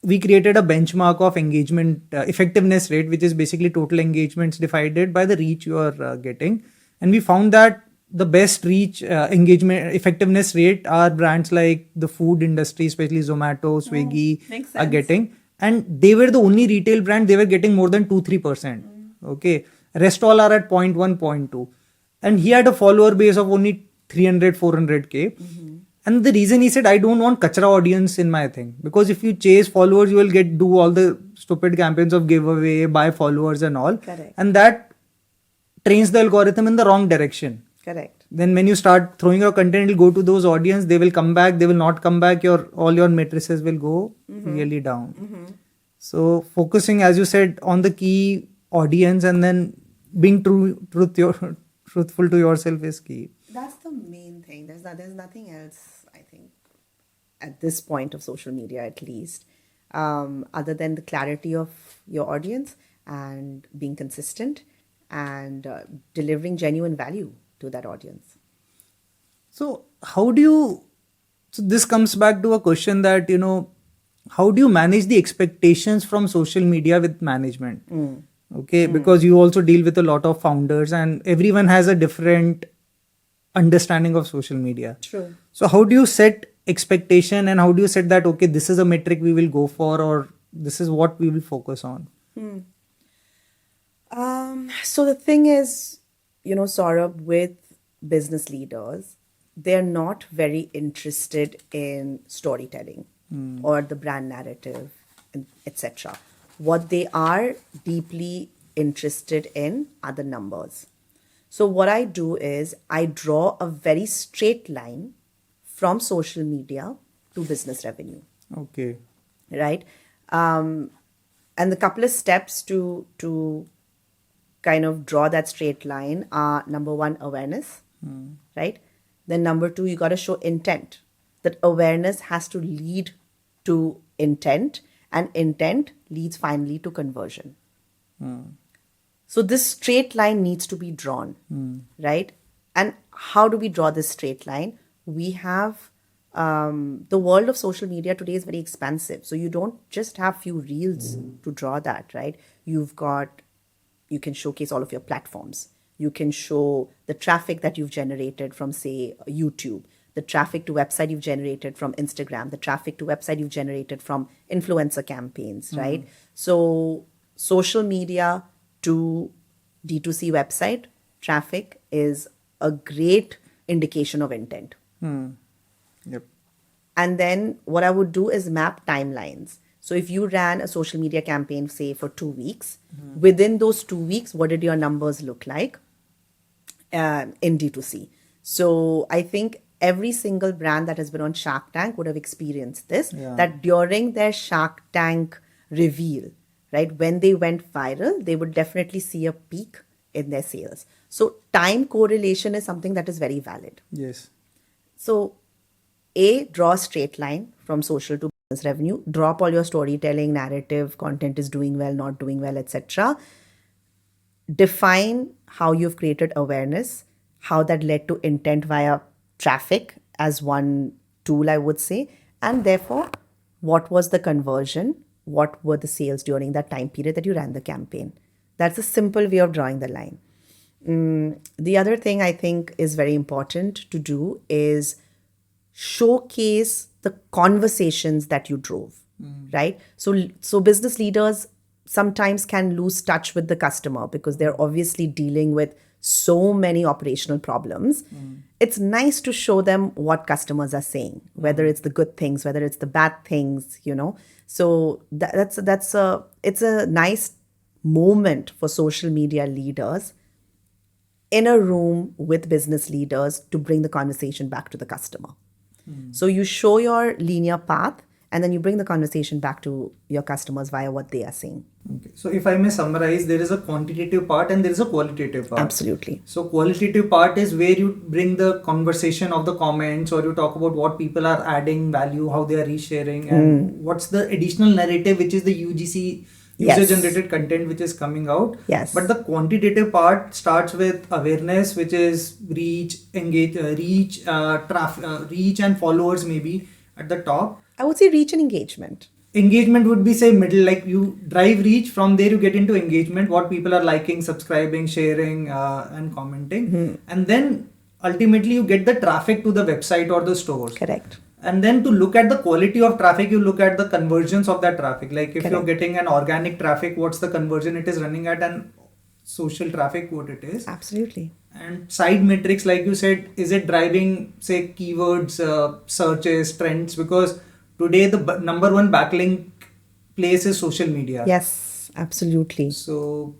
we created a benchmark of engagement effectiveness rate, which is basically total engagements divided by the reach you are getting. And we found that the best reach engagement effectiveness rate are brands like the food industry, especially Zomato, Swiggy are getting. And they were the only retail brand, they were getting more than 2-3%. Okay. Rest all are at 0.1, 0.2. And he had a follower base of only 300, 400K. And the reason he said, I don't want kachra audience in my thing. Because if you chase followers, you will do all the stupid campaigns of giveaway, buy followers and all. Correct. And that trains the algorithm in the wrong direction. Correct. Then when you start throwing your content, it will go to those audience, they will come back, they will not come back, all your matrices will go really down. So focusing, as you said, on the key audience and then being truthful to yourself is key. That's the main thing. There's nothing else, I think, at this point of social media at least, other than the clarity of your audience and being consistent and delivering genuine value to that audience. So this comes back to a question that, how do you manage the expectations from social media with management? Okay, because you also deal with a lot of founders and everyone has a different understanding of social media. True. So how do you set expectation and how do you set that, okay, this is a metric we will go for or this is what we will focus on? So the thing is, Saurabh, with business leaders, they're not very interested in storytelling or the brand narrative, etc. What they are deeply interested in are the numbers. So what I do is I draw a very straight line from social media to business revenue. Okay. Right? And the couple of steps to kind of draw that straight line are, number one, awareness, right? Then number two, you got to show intent. That awareness has to lead to intent, and intent leads finally to conversion. So this straight line needs to be drawn, right? And how do we draw this straight line? We have the world of social media today is very expansive. So you don't just have few reels to draw that, right? You can showcase all of your platforms. You can show the traffic that you've generated from, say, YouTube, the traffic to website you've generated from Instagram, the traffic to website you've generated from influencer campaigns, right? So social media to D2C website traffic is a great indication of intent. Yep. And then what I would do is map timelines. So if you ran a social media campaign, say, for 2 weeks, within those 2 weeks, what did your numbers look like in D2C? So I think every single brand that has been on Shark Tank would have experienced this, Yeah. that during their Shark Tank reveal, right, when they went viral, they would definitely see a peak in their sales. So time correlation is something that is very valid. Yes. So draw a straight line from social to business revenue. Drop all your storytelling, narrative, content is doing well, not doing well, etc. Define how you've created awareness, how that led to intent via traffic as one tool, I would say. And therefore, what was the conversion? What were the sales during that time period that you ran the campaign? That's a simple way of drawing the line. The other thing I think is very important to do is showcase the conversations that you drove, right? So business leaders sometimes can lose touch with the customer because they're obviously dealing with so many operational problems. It's nice to show them what customers are saying, whether it's the good things, whether it's the bad things, So it's a nice moment for social media leaders in a room with business leaders to bring the conversation back to the customer. So you show your linear path and then you bring the conversation back to your customers via what they are saying. Okay. So if I may summarize, there is a quantitative part and there is a qualitative part. Absolutely. So qualitative part is where you bring the conversation of the comments, or you talk about what people are adding value, how they are resharing, and what's the additional narrative, which is the UGC, user generated content, which is coming out. Yes. But the quantitative part starts with awareness, which is reach, reach and followers maybe at the top. I would say reach and engagement. Engagement would be, say, middle, like you drive reach, from there you get into engagement, what people are liking, subscribing, sharing, and commenting. And then ultimately you get the traffic to the website or the stores. Correct. And then to look at the quality of traffic, you look at the conversions of that traffic. Like if Correct. you're getting an organic traffic, what's the conversion it is running at, and social traffic, what it is. Absolutely. And side metrics, like you said, is it driving, say, keywords, searches, trends? Because today the number one backlink place is social media. Yes, absolutely. So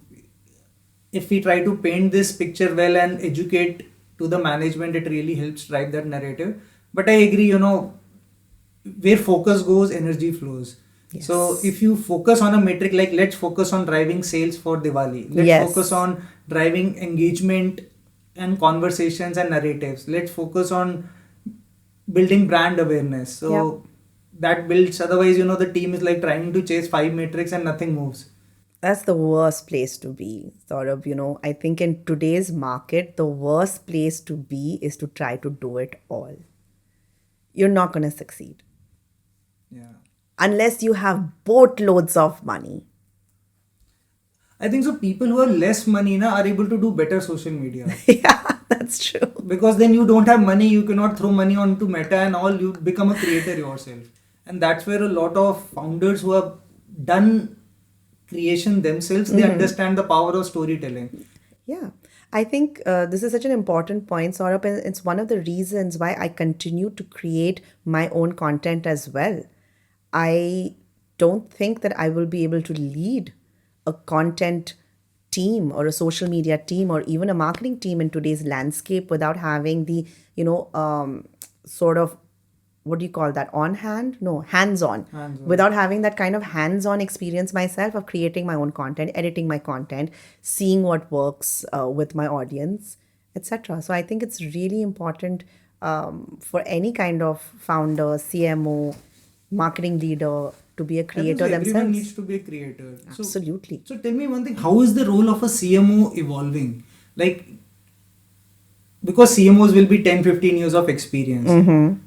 if we try to paint this picture well and educate to the management, it really helps drive that narrative. But I agree, where focus goes, energy flows. Yes. So if you focus on a metric, like let's focus on driving sales for Diwali. Let's focus on driving engagement and conversations and narratives. Let's focus on building brand awareness. So that builds, otherwise, the team is like trying to chase 5 metrics and nothing moves. That's the worst place to be, Saurabh. I think in today's market, the worst place to be is to try to do it all. You're not going to succeed. Yeah. Unless you have boatloads of money. I think so. People who are less money are able to do better social media. Yeah, that's true. Because then you don't have money, you cannot throw money onto Meta and all, you become a creator yourself. And that's where a lot of founders who have done creation themselves, they understand the power of storytelling. Yeah, I think this is such an important point, Saurabh, and it's one of the reasons why I continue to create my own content as well. I don't think that I will be able to lead a content team or a social media team or even a marketing team in today's landscape without having the, sort of, what do you call that? On hand? No, hands-on. Without having that kind of hands-on experience myself of creating my own content, editing my content, seeing what works with my audience, etc. So I think it's really important for any kind of founder, CMO, marketing leader to be a creator themselves. Everyone needs to be a creator. Absolutely. So tell me one thing, how is the role of a CMO evolving? Like, because CMOs will be 10-15 years of experience.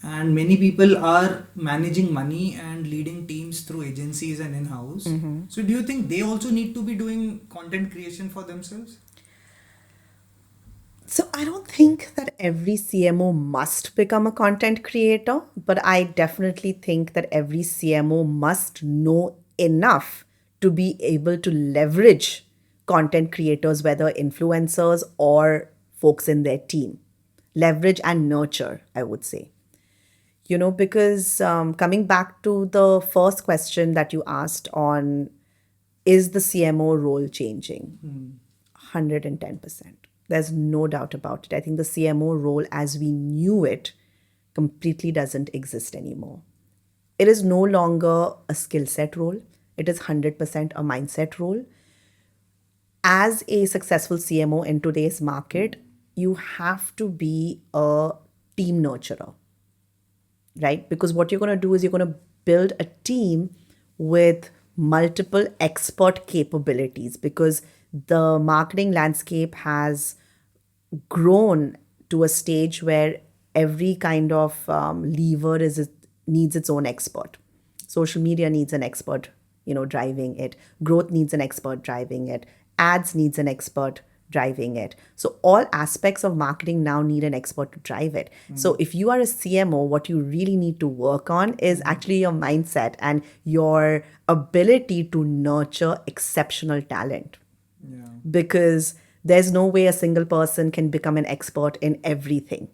And many people are managing money and leading teams through agencies and in-house. So do you think they also need to be doing content creation for themselves? So I don't think that every CMO must become a content creator, but I definitely think that every CMO must know enough to be able to leverage content creators, whether influencers or folks in their team. Leverage and nurture, I would say. Because coming back to the first question that you asked on, is the CMO role changing? 110%. There's no doubt about it. I think the CMO role as we knew it completely doesn't exist anymore. It is no longer a skill set role. It is 100% a mindset role. As a successful CMO in today's market, you have to be a team nurturer, right? Because what you're going to do is you're going to build a team with multiple expert capabilities, because the marketing landscape has grown to a stage where every kind of lever needs its own expert. Social media needs an expert, driving it. Growth needs an expert driving it. Ads needs an expert driving it. So all aspects of marketing now need an expert to drive it. So if you are a CMO, what you really need to work on is actually your mindset and your ability to nurture exceptional talent. Yeah. Because there's no way a single person can become an expert in everything.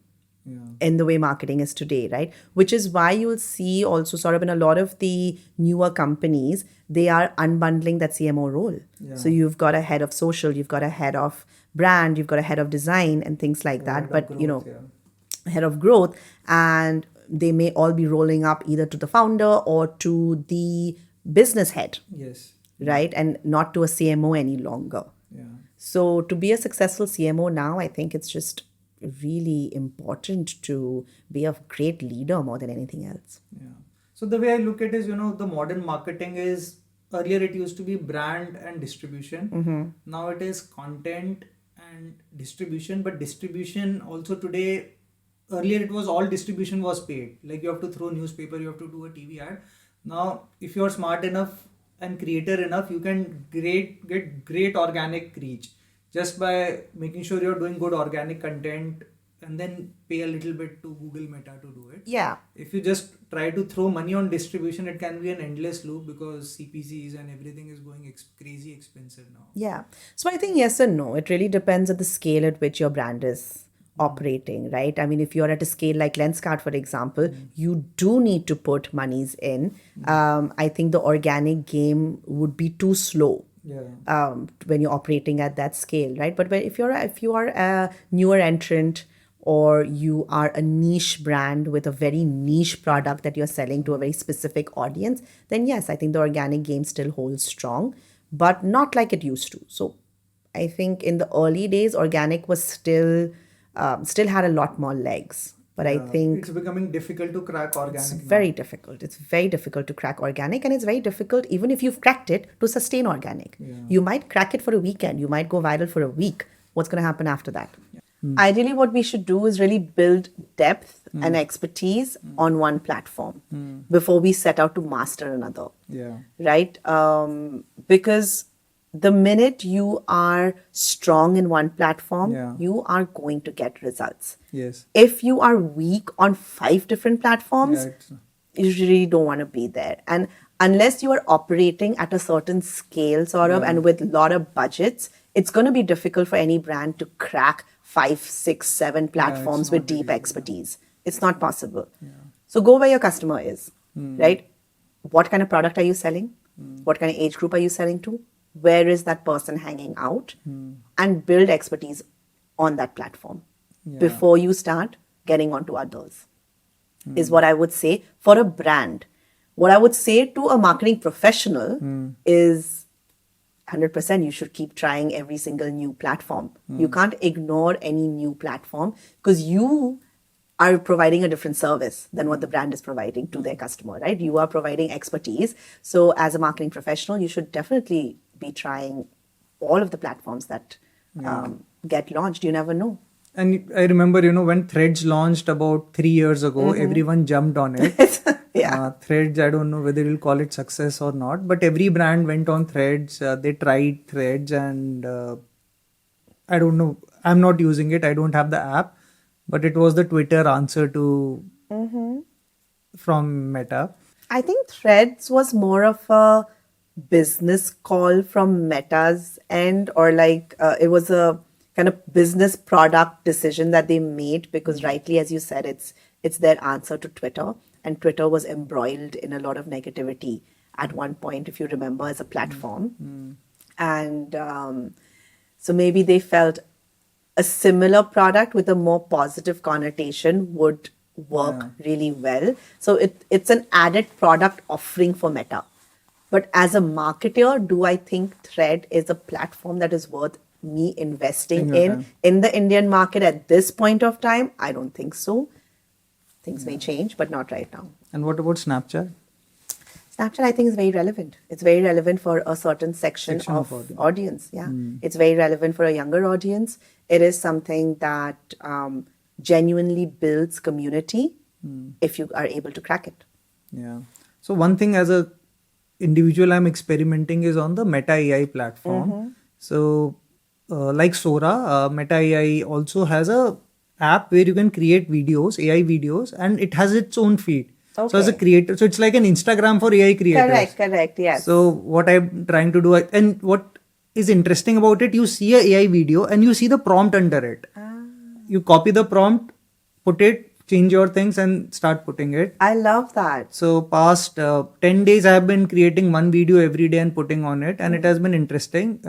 In the way marketing is today, right? Which is why you'll see also sort of in a lot of the newer companies, they are unbundling that CMO role. Yeah. So you've got a head of social, you've got a head of brand, you've got a head of design and things like that. But, head of growth, and they may all be rolling up either to the founder or to the business head. Yes. Right? And not to a CMO any longer. Yeah. So to be a successful CMO now, I think it's just really important to be a great leader more than anything else. Yeah. So the way I look at it is, the modern marketing is, earlier it used to be brand and distribution. Now it is content and distribution, but distribution also today, earlier it was all distribution was paid. Like you have to throw newspaper, you have to do a TV ad. Now, if you're smart enough and creator enough, you can get great organic reach just by making sure you're doing good organic content, and then pay a little bit to Google Meta to do it. Yeah. If you just try to throw money on distribution, it can be an endless loop because CPCs and everything is going crazy expensive now. Yeah. So I think yes and no. It really depends on the scale at which your brand is operating, right? I mean, if you're at a scale like Lenskart, for example, you do need to put monies in. I think the organic game would be too slow. Yeah. When you're operating at that scale, right? But if you are a newer entrant, or you are a niche brand with a very niche product that you're selling to a very specific audience, then yes, I think the organic game still holds strong, but not like it used to. So I think in the early days, organic was still had a lot more legs. But I think it's becoming difficult to crack organic. It's very difficult. It's very difficult to crack organic, and it's very difficult, even if you've cracked it, to sustain organic. Yeah. You might crack it for a weekend. You might go viral for a week. What's going to happen after that? Ideally, what we should do is really build depth and expertise on one platform before we set out to master another. Yeah. Right? Because the minute you are strong in one platform, you are going to get results. Yes. If you are weak on 5 different platforms, you really don't want to be there. And unless you are operating at a certain scale, Saurabh, and with a lot of budgets, it's going to be difficult for any brand to crack 5, 6, 7 platforms with deep expertise. It's not possible. So go where your customer is, right? What kind of product are you selling? What kind of age group are you selling to? Where is that person hanging out? And build expertise on that platform before you start getting onto others, is what I would say for a brand. What I would say to a marketing professional is 100% you should keep trying every single new platform. You can't ignore any new platform, because you are providing a different service than what the brand is providing to their customer, right? You are providing expertise. So as a marketing professional, you should definitely be trying all of the platforms that get launched. You never know. And I remember, when Threads launched about 3 years ago, everyone jumped on it. Threads, I don't know whether you'll call it success or not, but every brand went on Threads. They tried Threads, and I don't know. I'm not using it. I don't have the app, but it was the Twitter answer to from Meta. I think Threads was more of a business call from Meta's end, or like it was a kind of business product decision that they made, because rightly, as you said, it's their answer to Twitter, and Twitter was embroiled in a lot of negativity at one point, if you remember, as a platform. And so maybe they felt a similar product with a more positive connotation would work really well. So it's an added product offering for Meta. But as a marketer, do I think Thread is a platform that is worth me investing in the Indian market at this point of time? I don't think so. Things may change, but not right now. And what about Snapchat? Snapchat, I think, is very relevant. It's very relevant for a certain section of audience. Yeah. It's very relevant for a younger audience. It is something that genuinely builds community if you are able to crack it. Yeah. So one thing as a individual I'm experimenting is on the Meta AI platform. So like Sora, Meta AI also has a app where you can create videos, AI videos, and it has its own feed. Okay. So as a creator, so it's like an Instagram for AI creators. Correct, yes. So what I'm trying to do, and what is interesting about it, you see a AI video and you see the prompt under it. You copy the prompt, put it, change your things and start putting it. I love that. So past 10 days, I have been creating one video every day and putting on it, and it has been interesting.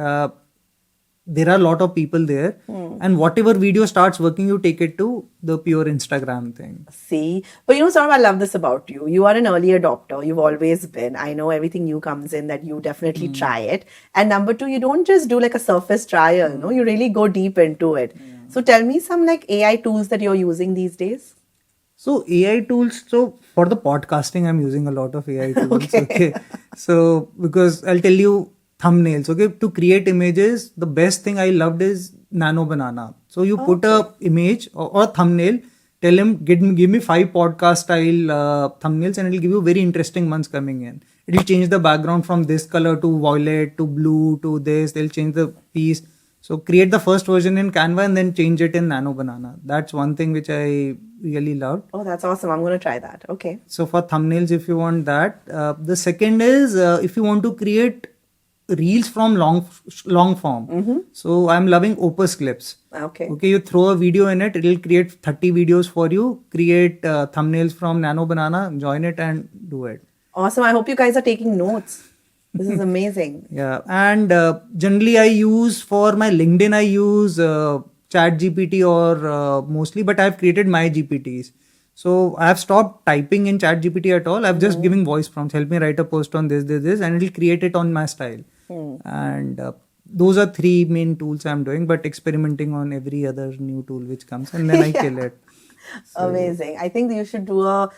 There are a lot of people there, and whatever video starts working, you take it to the pure Instagram thing. See, but Saurabh, I love this about you. You are an early adopter. You've always been. I know everything new comes in that you definitely try it. And number two, you don't just do like a surface trial. No, you really go deep into it. So tell me some like AI tools that you're using these days. So AI tools. So for the podcasting, I'm using a lot of AI tools. Okay. So because I'll tell you. Thumbnails. Okay, to create images, the best thing I loved is Nano Banana. So you put a image or a thumbnail, tell him give me 5 podcast style thumbnails, and it'll give you very interesting ones coming in. It'll change the background from this color to violet to blue to this. They'll change the piece. So create the first version in Canva and then change it in Nano Banana. That's one thing which I really loved. Oh, that's awesome. I'm going to try that. Okay. So for thumbnails, if you want that, the second is if you want to create reels from long form. So I'm loving Opus Clips. Okay, you throw a video in it, it'll create 30 videos for you, create thumbnails from Nano Banana, join it and do it. Awesome. I hope you guys are taking notes. This is amazing. Yeah. And generally I use for my LinkedIn, I use ChatGPT or mostly, but I've created my GPTs. So I have stopped typing in ChatGPT at all. I've just giving voice prompts. Help me write a post on this, and it'll create it on my style. And those are 3 main tools I'm doing, but experimenting on every other new tool which comes, and then I kill it. So. Amazing. I think you should do a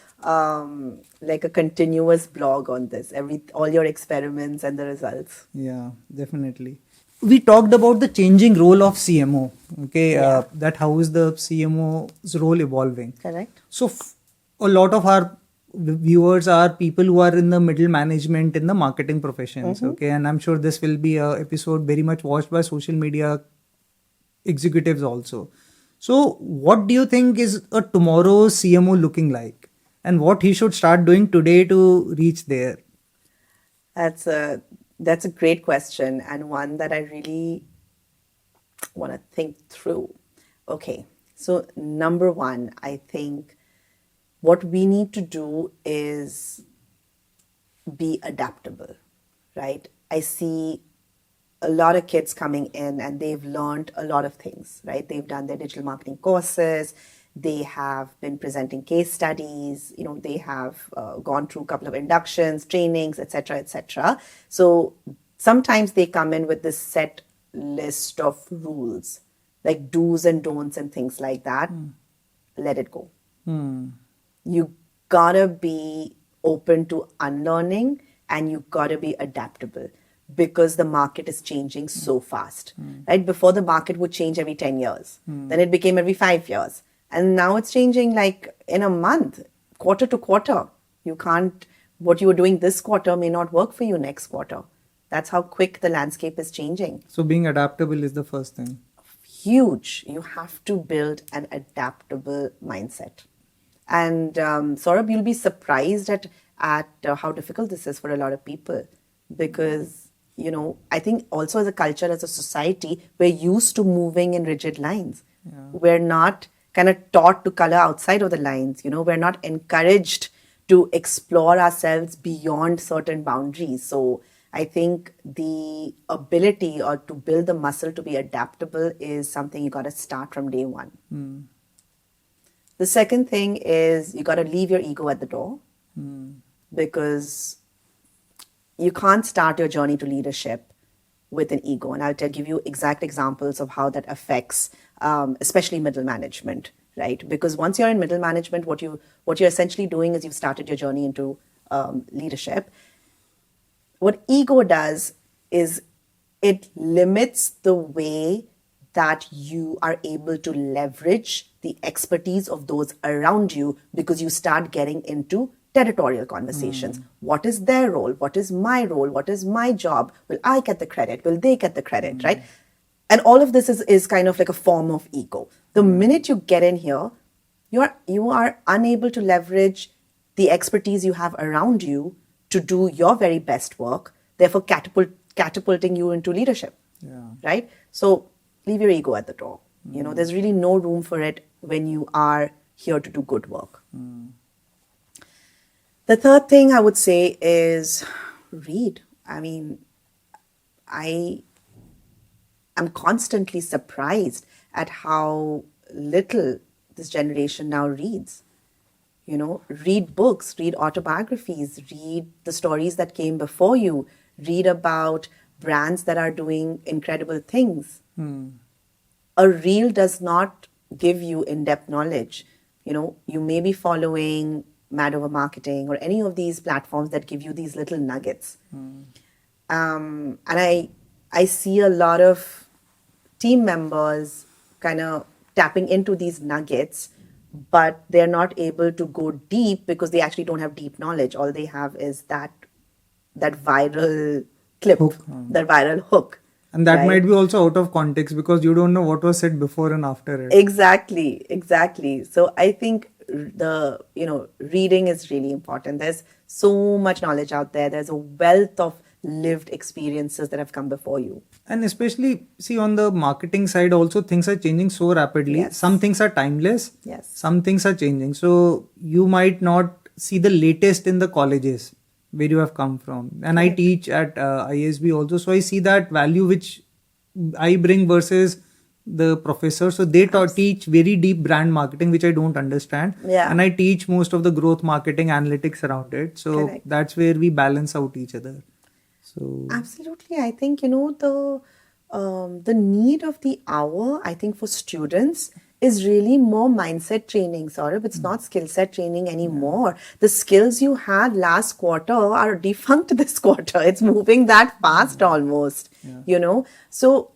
like a continuous blog on this, all your experiments and the results. Yeah, definitely. We talked about the changing role of CMO. Okay, that how is the CMO's role evolving? Correct. So a lot of our viewers are people who are in the middle management in the marketing professions. Okay, and I'm sure this will be a episode very much watched by social media executives also. So what do you think is a tomorrow's CMO looking like, and what he should start doing today to reach there? That's a great question, and one that I really want to think through. Okay, so number one, I think what we need to do is be adaptable, right? I see a lot of kids coming in and they've learned a lot of things, right? They've done their digital marketing courses. They have been presenting case studies. They have gone through a couple of inductions, trainings, etc., etc. So sometimes they come in with this set list of rules, like do's and don'ts and things like that. Let it go. You gotta be open to unlearning, and you gotta be adaptable, because the market is changing so fast, right? Before, the market would change every 10 years. Then it became every 5 years. And now it's changing like in a month, quarter to quarter. What you were doing this quarter may not work for you next quarter. That's how quick the landscape is changing. So being adaptable is the first thing. Huge. You have to build an adaptable mindset. And Saurabh, you'll be surprised at how difficult this is for a lot of people, because, I think also as a culture, as a society, we're used to moving in rigid lines. We're not kind of taught to color outside of the lines. We're not encouraged to explore ourselves beyond certain boundaries. So I think the ability or to build the muscle to be adaptable is something you got to start from day one. The second thing is you got to leave your ego at the door, because you can't start your journey to leadership with an ego. And I'll give you exact examples of how that affects, especially middle management, right? Because once you're in middle management, what you're essentially doing is you've started your journey into leadership. What ego does is it limits the way that you are able to leverage the expertise of those around you, because you start getting into territorial conversations. What is their role? What is my role? What is my job? Will I get the credit? Will they get the credit, right? And all of this is kind of like a form of ego. The minute you get in here, you are unable to leverage the expertise you have around you to do your very best work, therefore catapulting you into leadership, right? So leave your ego at the door. There's really no room for it when you are here to do good work. The third thing I would say is read. I mean, I am constantly surprised at how little this generation now reads. Read books, read autobiographies, read the stories that came before you, read about brands that are doing incredible things. A reel does not give you in-depth knowledge. You may be following Mad Over Marketing or any of these platforms that give you these little nuggets. And I see a lot of team members kind of tapping into these nuggets, but they're not able to go deep because they actually don't have deep knowledge. All they have is that viral clip, that viral hook. And that might be also out of context because you don't know what was said before and after it. Exactly. So I think reading is really important. There's so much knowledge out there. There's a wealth of lived experiences that have come before you. And especially, see, on the marketing side also, things are changing so rapidly. Yes. Some things are timeless. Yes. Some things are changing. So you might not see the latest in the colleges where you have come from. And I teach at ISB also. So I see that value which I bring versus the professor. So they teach very deep brand marketing, which I don't understand. Yeah. And I teach most of the growth marketing analytics around it. So Correct. that's where we balance out each other. So Absolutely. I think, the need of the hour, I think for students is really more mindset training, Saurabh. It's not skill set training anymore. The skills you had last quarter are defunct this quarter. It's moving that fast almost, So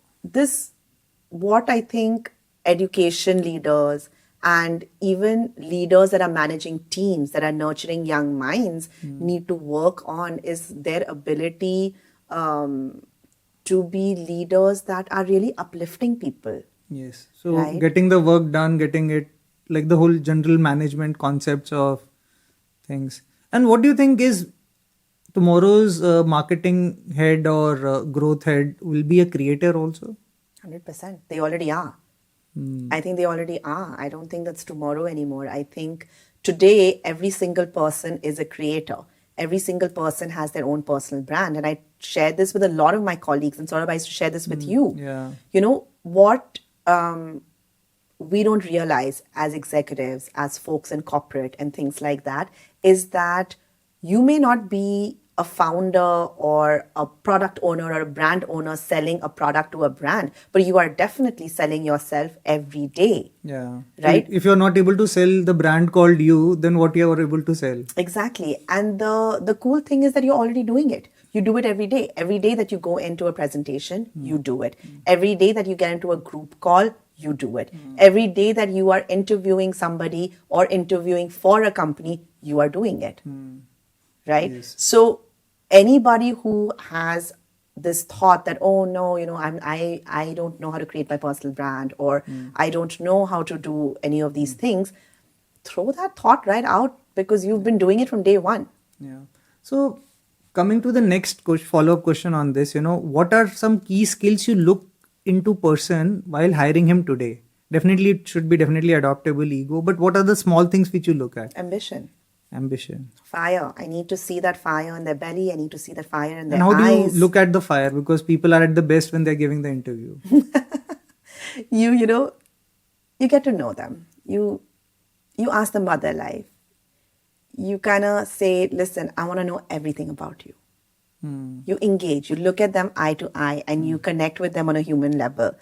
what I think education leaders and even leaders that are managing teams, that are nurturing young minds, need to work on is their ability to be leaders that are really uplifting people. Yes. So getting the work done, getting it like the whole general management concepts of things. And what do you think is tomorrow's marketing head or growth head will be a creator also? 100%. They already are. I think they already are. I don't think that's tomorrow anymore. I think today every single person is a creator. Every single person has their own personal brand. And I share this with a lot of my colleagues. And Saurabh, I used to share this with you. Yeah. What we don't realize as executives, as folks in corporate and things like that, is that you may not be a founder or a product owner or a brand owner selling a product to a brand, but you are definitely selling yourself every day. Yeah. Right? If you're not able to sell the brand called you, then what you are able to sell? Exactly. And the cool thing is that you're already doing it. You do it every day. Every day that you go into a presentation, you do it. Every day that you get into a group call, you do it. Every day that you are interviewing somebody or interviewing for a company, you are doing it. Right? Yes. So anybody who has this thought that, oh no, I don't know how to create my personal brand, or I don't know how to do any of these things, throw that thought right out, because you've been doing it from day one. Yeah. So coming to the next follow-up question on this, what are some key skills you look into person while hiring him today? Definitely, it should be definitely adaptable ego, but what are the small things which you look at? Ambition. Ambition. Fire. I need to see that fire in their belly. I need to see that fire in And their how do you eyes. look at the fire? Because people are at the best when they're giving the interview. You know, you get to know them. You ask them about their life. You kind of say, listen, I want to know everything about you. You engage, you look at them eye to eye, and you connect with them on a human level.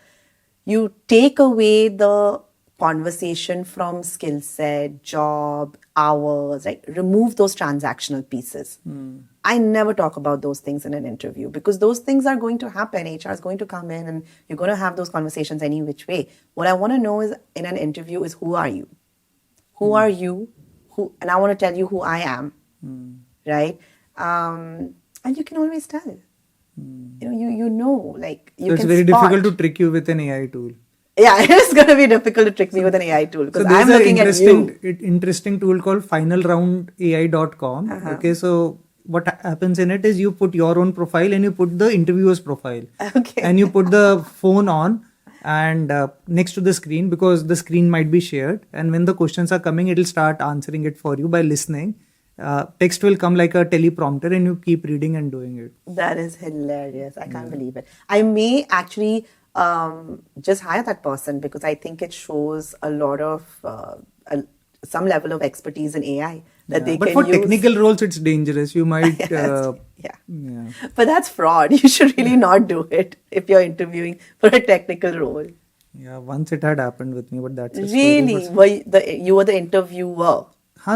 You take away the conversation from skill set, job, hours, right? Remove those transactional pieces. I never talk about those things in an interview because those things are going to happen. HR is going to come in and you're going to have those conversations any which way. What I want to know is in an interview is who are you? Who are you? And I want to tell you who I am, right? And you can always tell. You know, like you So it's can very spot. difficult to trick you with an AI tool. Yeah, it's going to be difficult to trick me with an AI tool because So I'm there's looking an at you. interesting tool called finalroundai.com. Okay, so what happens in it is you put your own profile and you put the interviewer's profile. Okay. And you put the phone on and next to the screen because the screen might be shared. And when the questions are coming, it'll start answering it for you by listening. Text will come like a teleprompter and you keep reading and doing it. That is hilarious. I can't believe it. I may actually just hire that person because I think it shows a lot of some level of expertise in AI that they But can for use. technical roles, it's dangerous. You might... Yeah. But that's fraud. You should really not do it if you're interviewing for a technical role. Yeah, once it had happened with me, but that's a Really? You were the interviewer?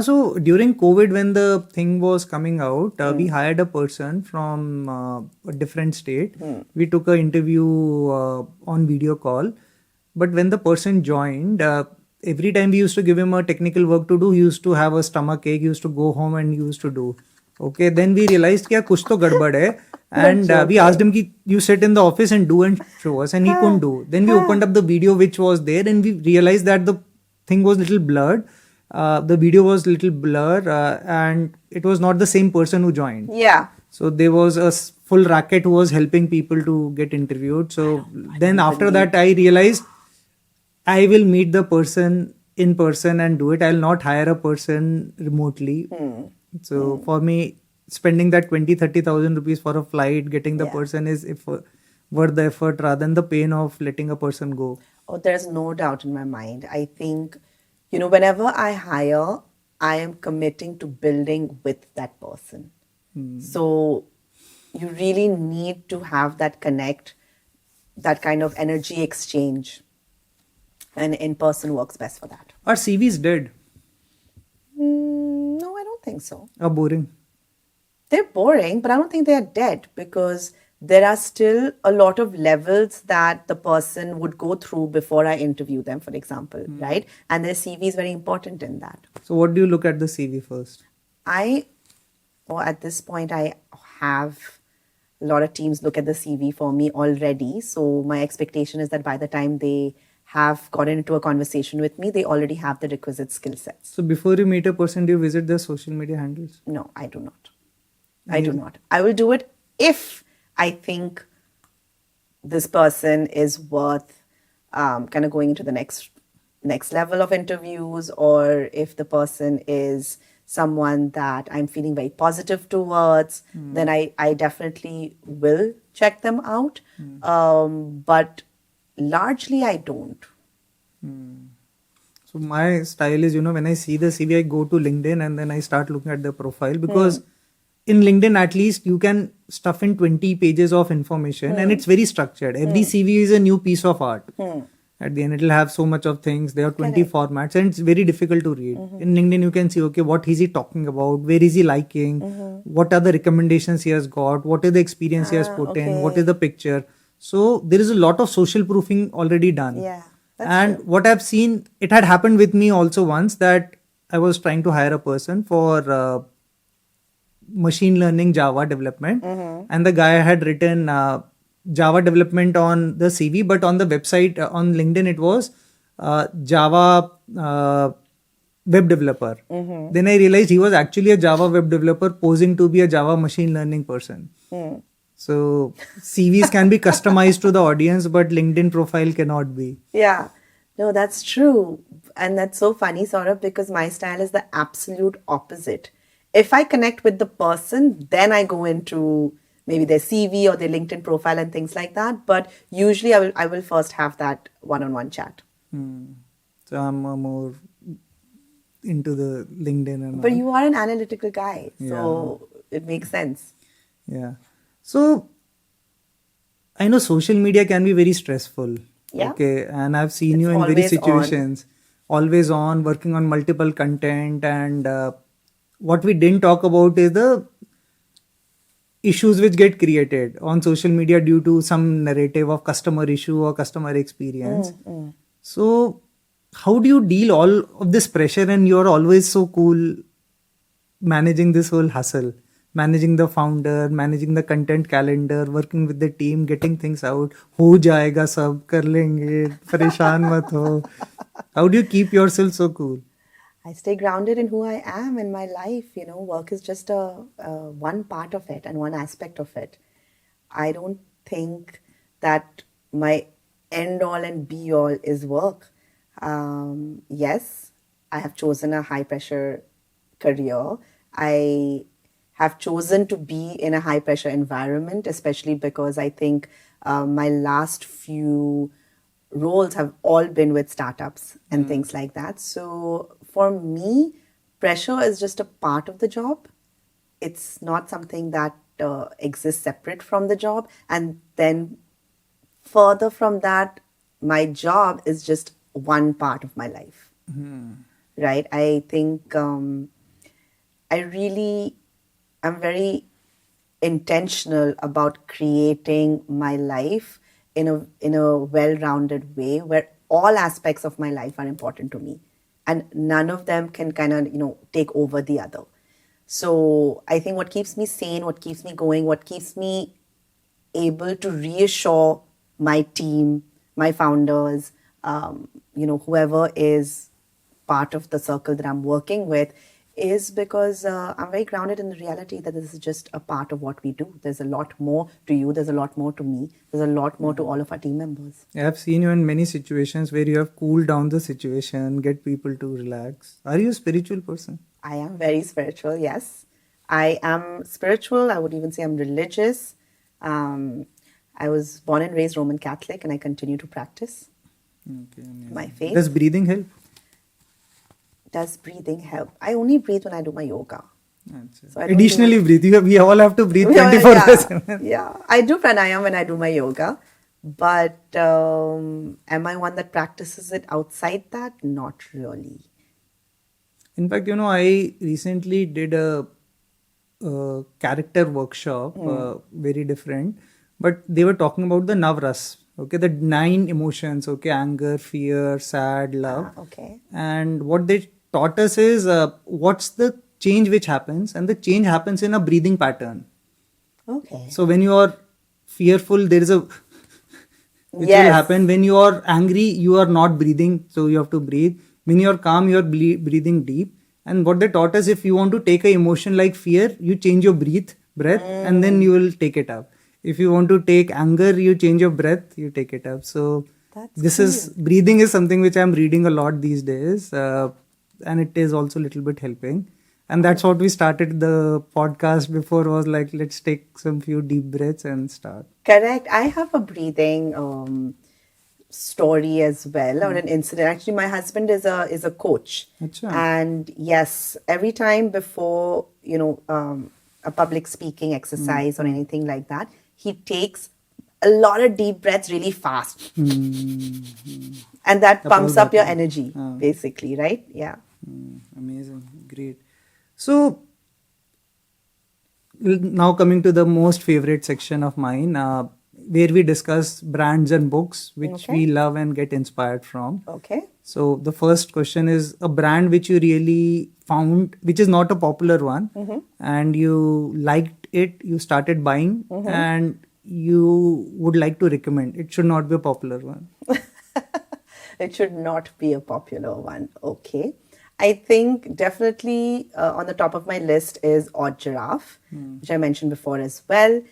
So during COVID, when the thing was coming out, we hired a person from a different state. We took an interview on video call. But when the person joined, every time we used to give him a technical work to do, he used to have a stomach ache, he used to go home and he used to do. Okay, then we realized that kuch to gadbad hai. And we asked him, you sit in the office and do and show us. And he couldn't do. Then we opened up the video which was there and we realized that the thing was little blurred. The video was little blur and it was not the same person who joined. Yeah. So there was a full racket who was helping people to get interviewed. So then after that I realized I will meet the person in person and do it. I'll not hire a person remotely. So for me, spending that 20,000-30,000 rupees for a flight, getting the person is worth the effort rather than the pain of letting a person go. Oh, there's no doubt in my mind. I think, whenever I hire, I am committing to building with that person. So you really need to have that connect, that kind of energy exchange. And in-person works best for that. Are CVs dead? No, I don't think so. Or boring? They're boring, but I don't think they're dead because there are still a lot of levels that the person would go through before I interview them, for example, right? And their CV is very important in that. So what do you look at the CV first? At this point, I have a lot of teams look at the CV for me already. So my expectation is that by the time they have gotten into a conversation with me, they already have the requisite skill sets. So before you meet a person, do you visit their social media handles? No, I do not. I do not. I will do it if I think this person is worth kind of going into the next level of interviews, or if the person is someone that I'm feeling very positive towards, then I definitely will check them out. But largely, I don't. So my style is, when I see the CV, I go to LinkedIn and then I start looking at the profile because in LinkedIn, at least you can stuff in 20 pages of information and it's very structured. Every CV is a new piece of art. At the end, it'll have so much of things. There are 20 formats and it's very difficult to read. In LinkedIn, you can see, okay, what is he talking about? Where is he liking? What are the recommendations he has got? What is the experience he has put in? What is the picture? So there is a lot of social proofing already done. Yeah, and what I've seen, it had happened with me also once that I was trying to hire a person for machine learning Java development. And the guy had written Java development on the CV, but on the website, on LinkedIn, it was Java web developer. Then I realized he was actually a Java web developer posing to be a Java machine learning person. So CVs can be customized to the audience, but LinkedIn profile cannot be. Yeah. No, that's true. And that's so funny, Saurabh, because my style is the absolute opposite. If I connect with the person, then I go into maybe their CV or their LinkedIn profile and things like that. But usually I will first have that one-on-one chat. So I'm more into the LinkedIn and But all. you are an analytical guy, Yeah. so it makes sense. Yeah. So I know social media can be very stressful. Yeah. Okay. And I've seen It's you in various always on. situations, always on, working on multiple content. And what we didn't talk about is the issues which get created on social media due to some narrative of customer issue or customer experience. So, how do you deal all of this pressure? And you're always so cool managing this whole hustle, managing the founder, managing the content calendar, working with the team, getting things out. हो जाएगा सब कर लेंगे परेशान मत हो. How do you keep yourself so cool? I stay grounded in who I am in my life. Work is just a one part of it and one aspect of it. I don't think that my end all and be all is work. Yes, I have chosen a high pressure career. I have chosen to be in a high pressure environment, especially because I think my last few roles have all been with startups and things like that. So for me, pressure is just a part of the job. It's not something that exists separate from the job. And then further from that, my job is just one part of my life. Right? I think I'm very intentional about creating my life in a well-rounded way where all aspects of my life are important to me and none of them can kind of take over the other. So I think what keeps me sane, what keeps me going, what keeps me able to reassure my team, my founders, whoever is part of the circle that I'm working with, is because I'm very grounded in the reality that this is just a part of what we do. There's a lot more to you, there's a lot more to me, there's a lot more to all of our team members. I've seen you in many situations where you have cooled down the situation, get people to relax. Are you a spiritual person? I am very spiritual, yes. I am spiritual. I would even say I'm religious. I was born and raised Roman Catholic and I continue to practice my faith. Does breathing help? Does breathing help? I only breathe when I do my yoga. So additionally, breathe. We all have to breathe 24/7. Yeah, I do pranayama when I do my yoga. But am I one that practices it outside that? Not really. In fact, I recently did a character workshop, very different, but they were talking about the Navras, okay, the 9 emotions, okay, anger, fear, sad, love. Okay. And what they taught us is what's the change which happens, and the change happens in a breathing pattern. Okay. So when you are fearful, there is a which Yes. will happen. When you are angry, you are not breathing, so you have to breathe. When you are calm, you are breathing deep. And what they taught us, if you want to take an emotion like fear, you change your breath, and then you will take it up. If you want to take anger, you change your breath, you take it up. So breathing is something which I'm reading a lot these days, and it is also a little bit helping. And that's what we started the podcast before, was like, let's take some few deep breaths and start. Correct. I have a breathing story as well, or an incident. Actually, my husband is a coach. Achha. And yes, every time before a public speaking exercise or anything like that, he takes a lot of deep breaths really fast. And that pumps up your energy, basically, right? Yeah. Amazing. Great. So, now coming to the most favorite section of mine, where we discuss brands and books which we love and get inspired from. Okay. So, the first question is a brand which you really found, which is not a popular one, and you liked it, you started buying, and you would like to recommend. It should not be a popular one. It should not be a popular one. Okay. I think definitely on the top of my list is Odd Giraffe, which I mentioned before as well.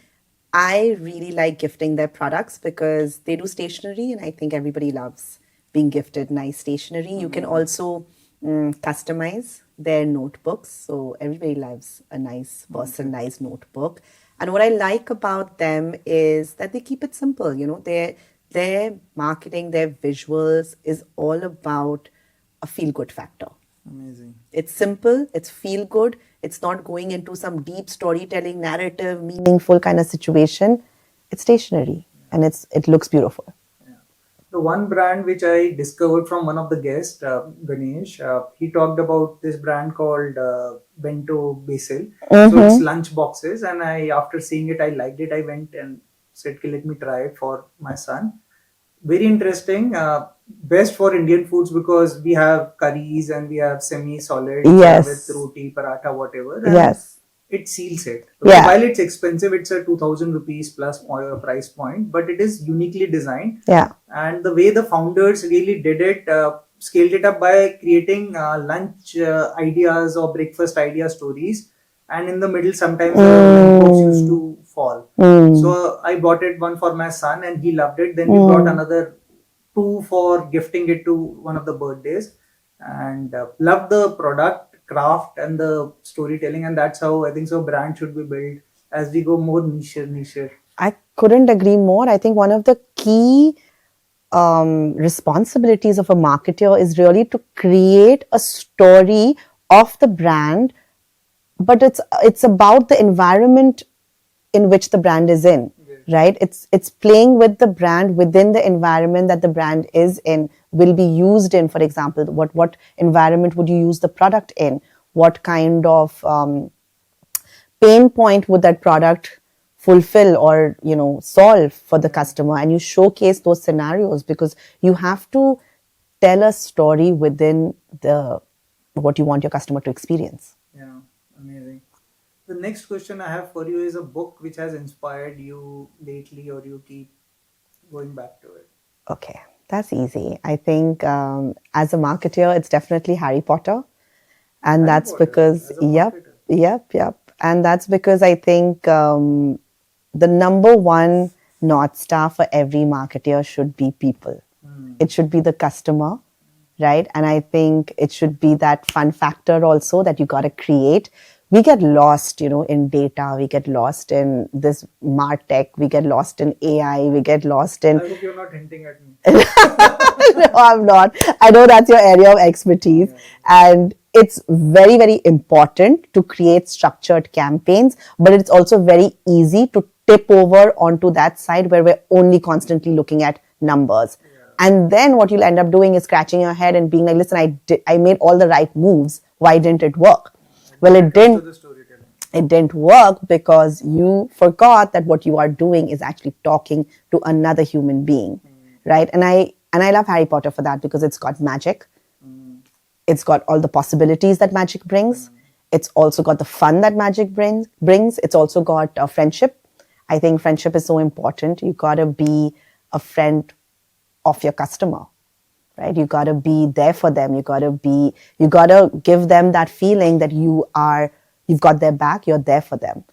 I really like gifting their products because they do stationery and I think everybody loves being gifted nice stationery. You can also customize their notebooks. So everybody loves a nice personalized notebook. And what I like about them is that they keep it simple. You know, their marketing, their visuals is all about a feel good factor. Amazing. It's simple, it's feel good, it's not going into some deep storytelling, narrative, meaningful kind of situation. It's stationary and it looks beautiful. The one brand which I discovered from one of the guests, Ganesh, he talked about this brand called Bento Basil. So it's lunch boxes, and after seeing it, I liked it. I went and said, "Okay, let me try it for my son." Very interesting. Best for Indian foods because we have curries and we have semi-solid Yes. with roti, paratha, whatever. And Yes. it seals it. Yeah. While it's expensive, it's a 2,000 rupees plus price point, but it is uniquely designed. Yeah. And the way the founders really did it, scaled it up by creating lunch ideas or breakfast idea stories. And in the middle, sometimes the books used to fall. So I bought it one for my son and he loved it. Then we brought another 2 for gifting it to one of the birthdays, and loved the product, craft, and the storytelling. And that's how I think so brand should be built as we go more niche. I couldn't agree more. I think one of the key responsibilities of a marketer is really to create a story of the brand, but it's about the environment in which the brand is in, right? It's playing with the brand within the environment that the brand is in, will be used in. For example, what environment would you use the product in? What kind of pain point would that product fulfill or solve for the customer? And you showcase those scenarios because you have to tell a story within what you want your customer to experience. Yeah, amazing. The next question I have for you is a book which has inspired you lately or you keep going back to it. Okay, that's easy. I think as a marketer, it's definitely Harry Potter. And that's because, yep. And that's because I think the number one North Star for every marketer should be people. It should be the customer, right? And I think it should be that fun factor also that you got to create. We get lost, in data. We get lost in this MarTech. We get lost in AI. We get lost in... I hope you're not hinting at me. No, I'm not. I know that's your area of expertise. Yeah. And it's very, very important to create structured campaigns, but it's also very easy to tip over onto that side where we're only constantly looking at numbers. Yeah. And then what you'll end up doing is scratching your head and being like, listen, I made all the right moves. Why didn't it work? Well, it didn't. It didn't work because you forgot that what you are doing is actually talking to another human being, right? And I love Harry Potter for that because it's got magic. It's got all the possibilities that magic brings. It's also got the fun that magic brings. It's also got friendship. I think friendship is so important. You gotta be a friend of your customer. Right? You got to be there for them. You got to give them that feeling that you've got their back, you're there for them.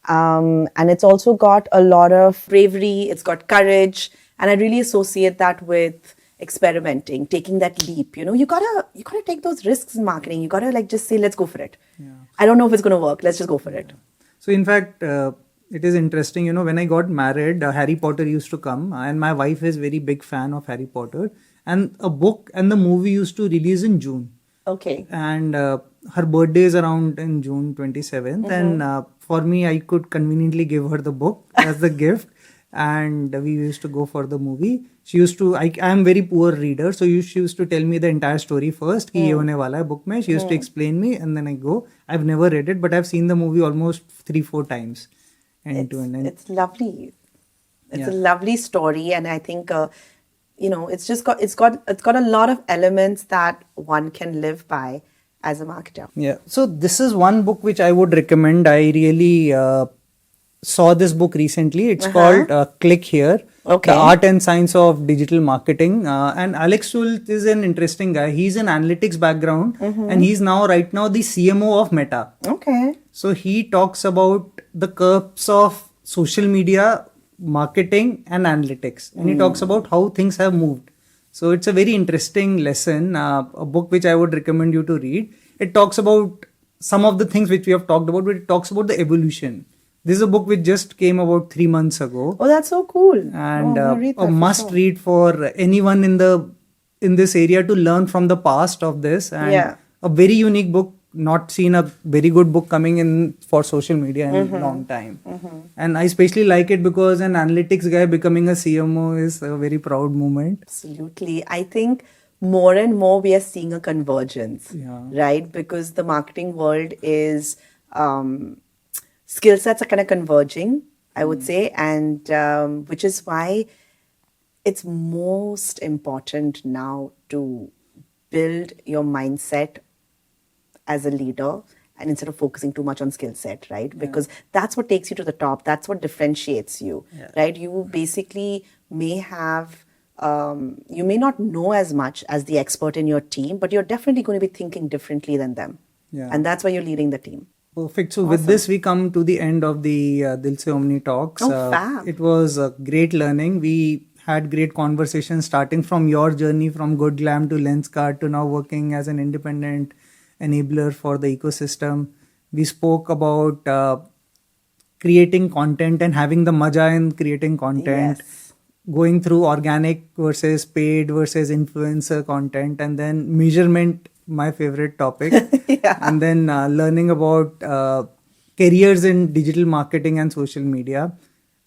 And it's also got a lot of bravery, it's got courage, and I really associate that with experimenting, taking that leap. You got to take those risks in marketing. You got to just say, let's go for it. Yeah. I don't know if it's going to work. Let's just go for it. So in fact, it is interesting, when I got married, Harry Potter used to come, and my wife is very big fan of Harry Potter. And a book and the movie used to release in June. Okay. And her birthday is around in June 27th. And for me, I could conveniently give her the book as the gift. And we used to go for the movie. She used to, I am very poor reader. So she used to tell me the entire story first. Ki ye hone wala hai book mein. She used to explain me and then I go. I've never read it, but I've seen the movie almost 3-4 times. It's lovely. It's a lovely story. And I think... it's got a lot of elements that one can live by as a marketer. Yeah. So this is one book which I would recommend. I really saw this book recently. It's called Click Here. Okay. The Art and Science of Digital Marketing. And Alex Schultz is an interesting guy. He's an analytics background and he's right now the CMO of Meta. Okay. So he talks about the curves of social media marketing and analytics, and he talks about how things have moved. So it's a very interesting lesson, a book which I would recommend you to read. It talks about some of the things which we have talked about, but it talks about the evolution. This is a book which just came about 3 months ago, Oh, that's so cool. and I'm gonna read that a for must sure. read for anyone in this area to learn from the past of this, and Yeah. a very unique book. Not seen a very good book coming in for social media in a long time. And I especially like it because an analytics guy becoming a CMO is a very proud moment. Absolutely. I think more and more we are seeing a convergence, Yeah. right? Because the marketing world is, skill sets are kind of converging, I would say, and which is why it's most important now to build your mindset as a leader, and instead of focusing too much on skill set, right? Because that's what takes you to the top. That's what differentiates you, right? You basically may have, you may not know as much as the expert in your team, but you're definitely going to be thinking differently than them. Yeah. And that's why you're leading the team. Perfect. So with this, we come to the end of the Dilse Omni talks. Oh, fab. It was great learning. We had great conversations starting from your journey from good Glamm to Lenskart to now working as an independent enabler for the ecosystem. We spoke about creating content and having the maja in creating content, Yes. going through organic versus paid versus influencer content, and then measurement, my favorite topic. And then learning about careers in digital marketing and social media.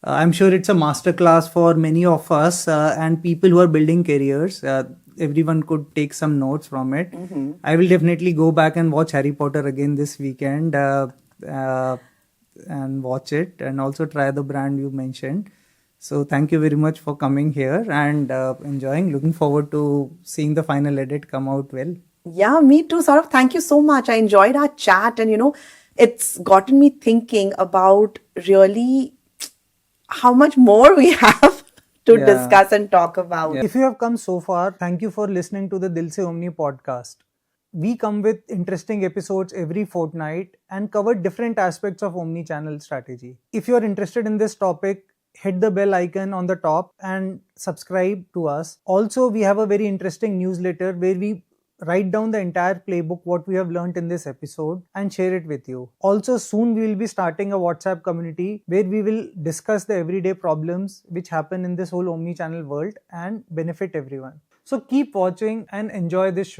I'm sure it's a masterclass for many of us and people who are building careers. Everyone could take some notes from it. I will definitely go back and watch Harry Potter again this weekend and watch it, and also try the brand you mentioned. So thank you very much for coming here and enjoying. Looking forward to seeing the final edit come out well. Yeah, me too, Saurabh. Thank you so much. I enjoyed our chat, and it's gotten me thinking about really how much more we have to discuss and talk about. If you have come so far, thank you for listening to the Dilse Omni podcast. We come with interesting episodes every fortnight and cover different aspects of omnichannel strategy. If you are interested in this topic, hit the bell icon on the top and subscribe to us. Also, we have a very interesting newsletter where we write down the entire playbook, what we have learned in this episode, and share it with you. Also, soon we will be starting a WhatsApp community where we will discuss the everyday problems which happen in this whole omnichannel world and benefit everyone. So keep watching and enjoy this show.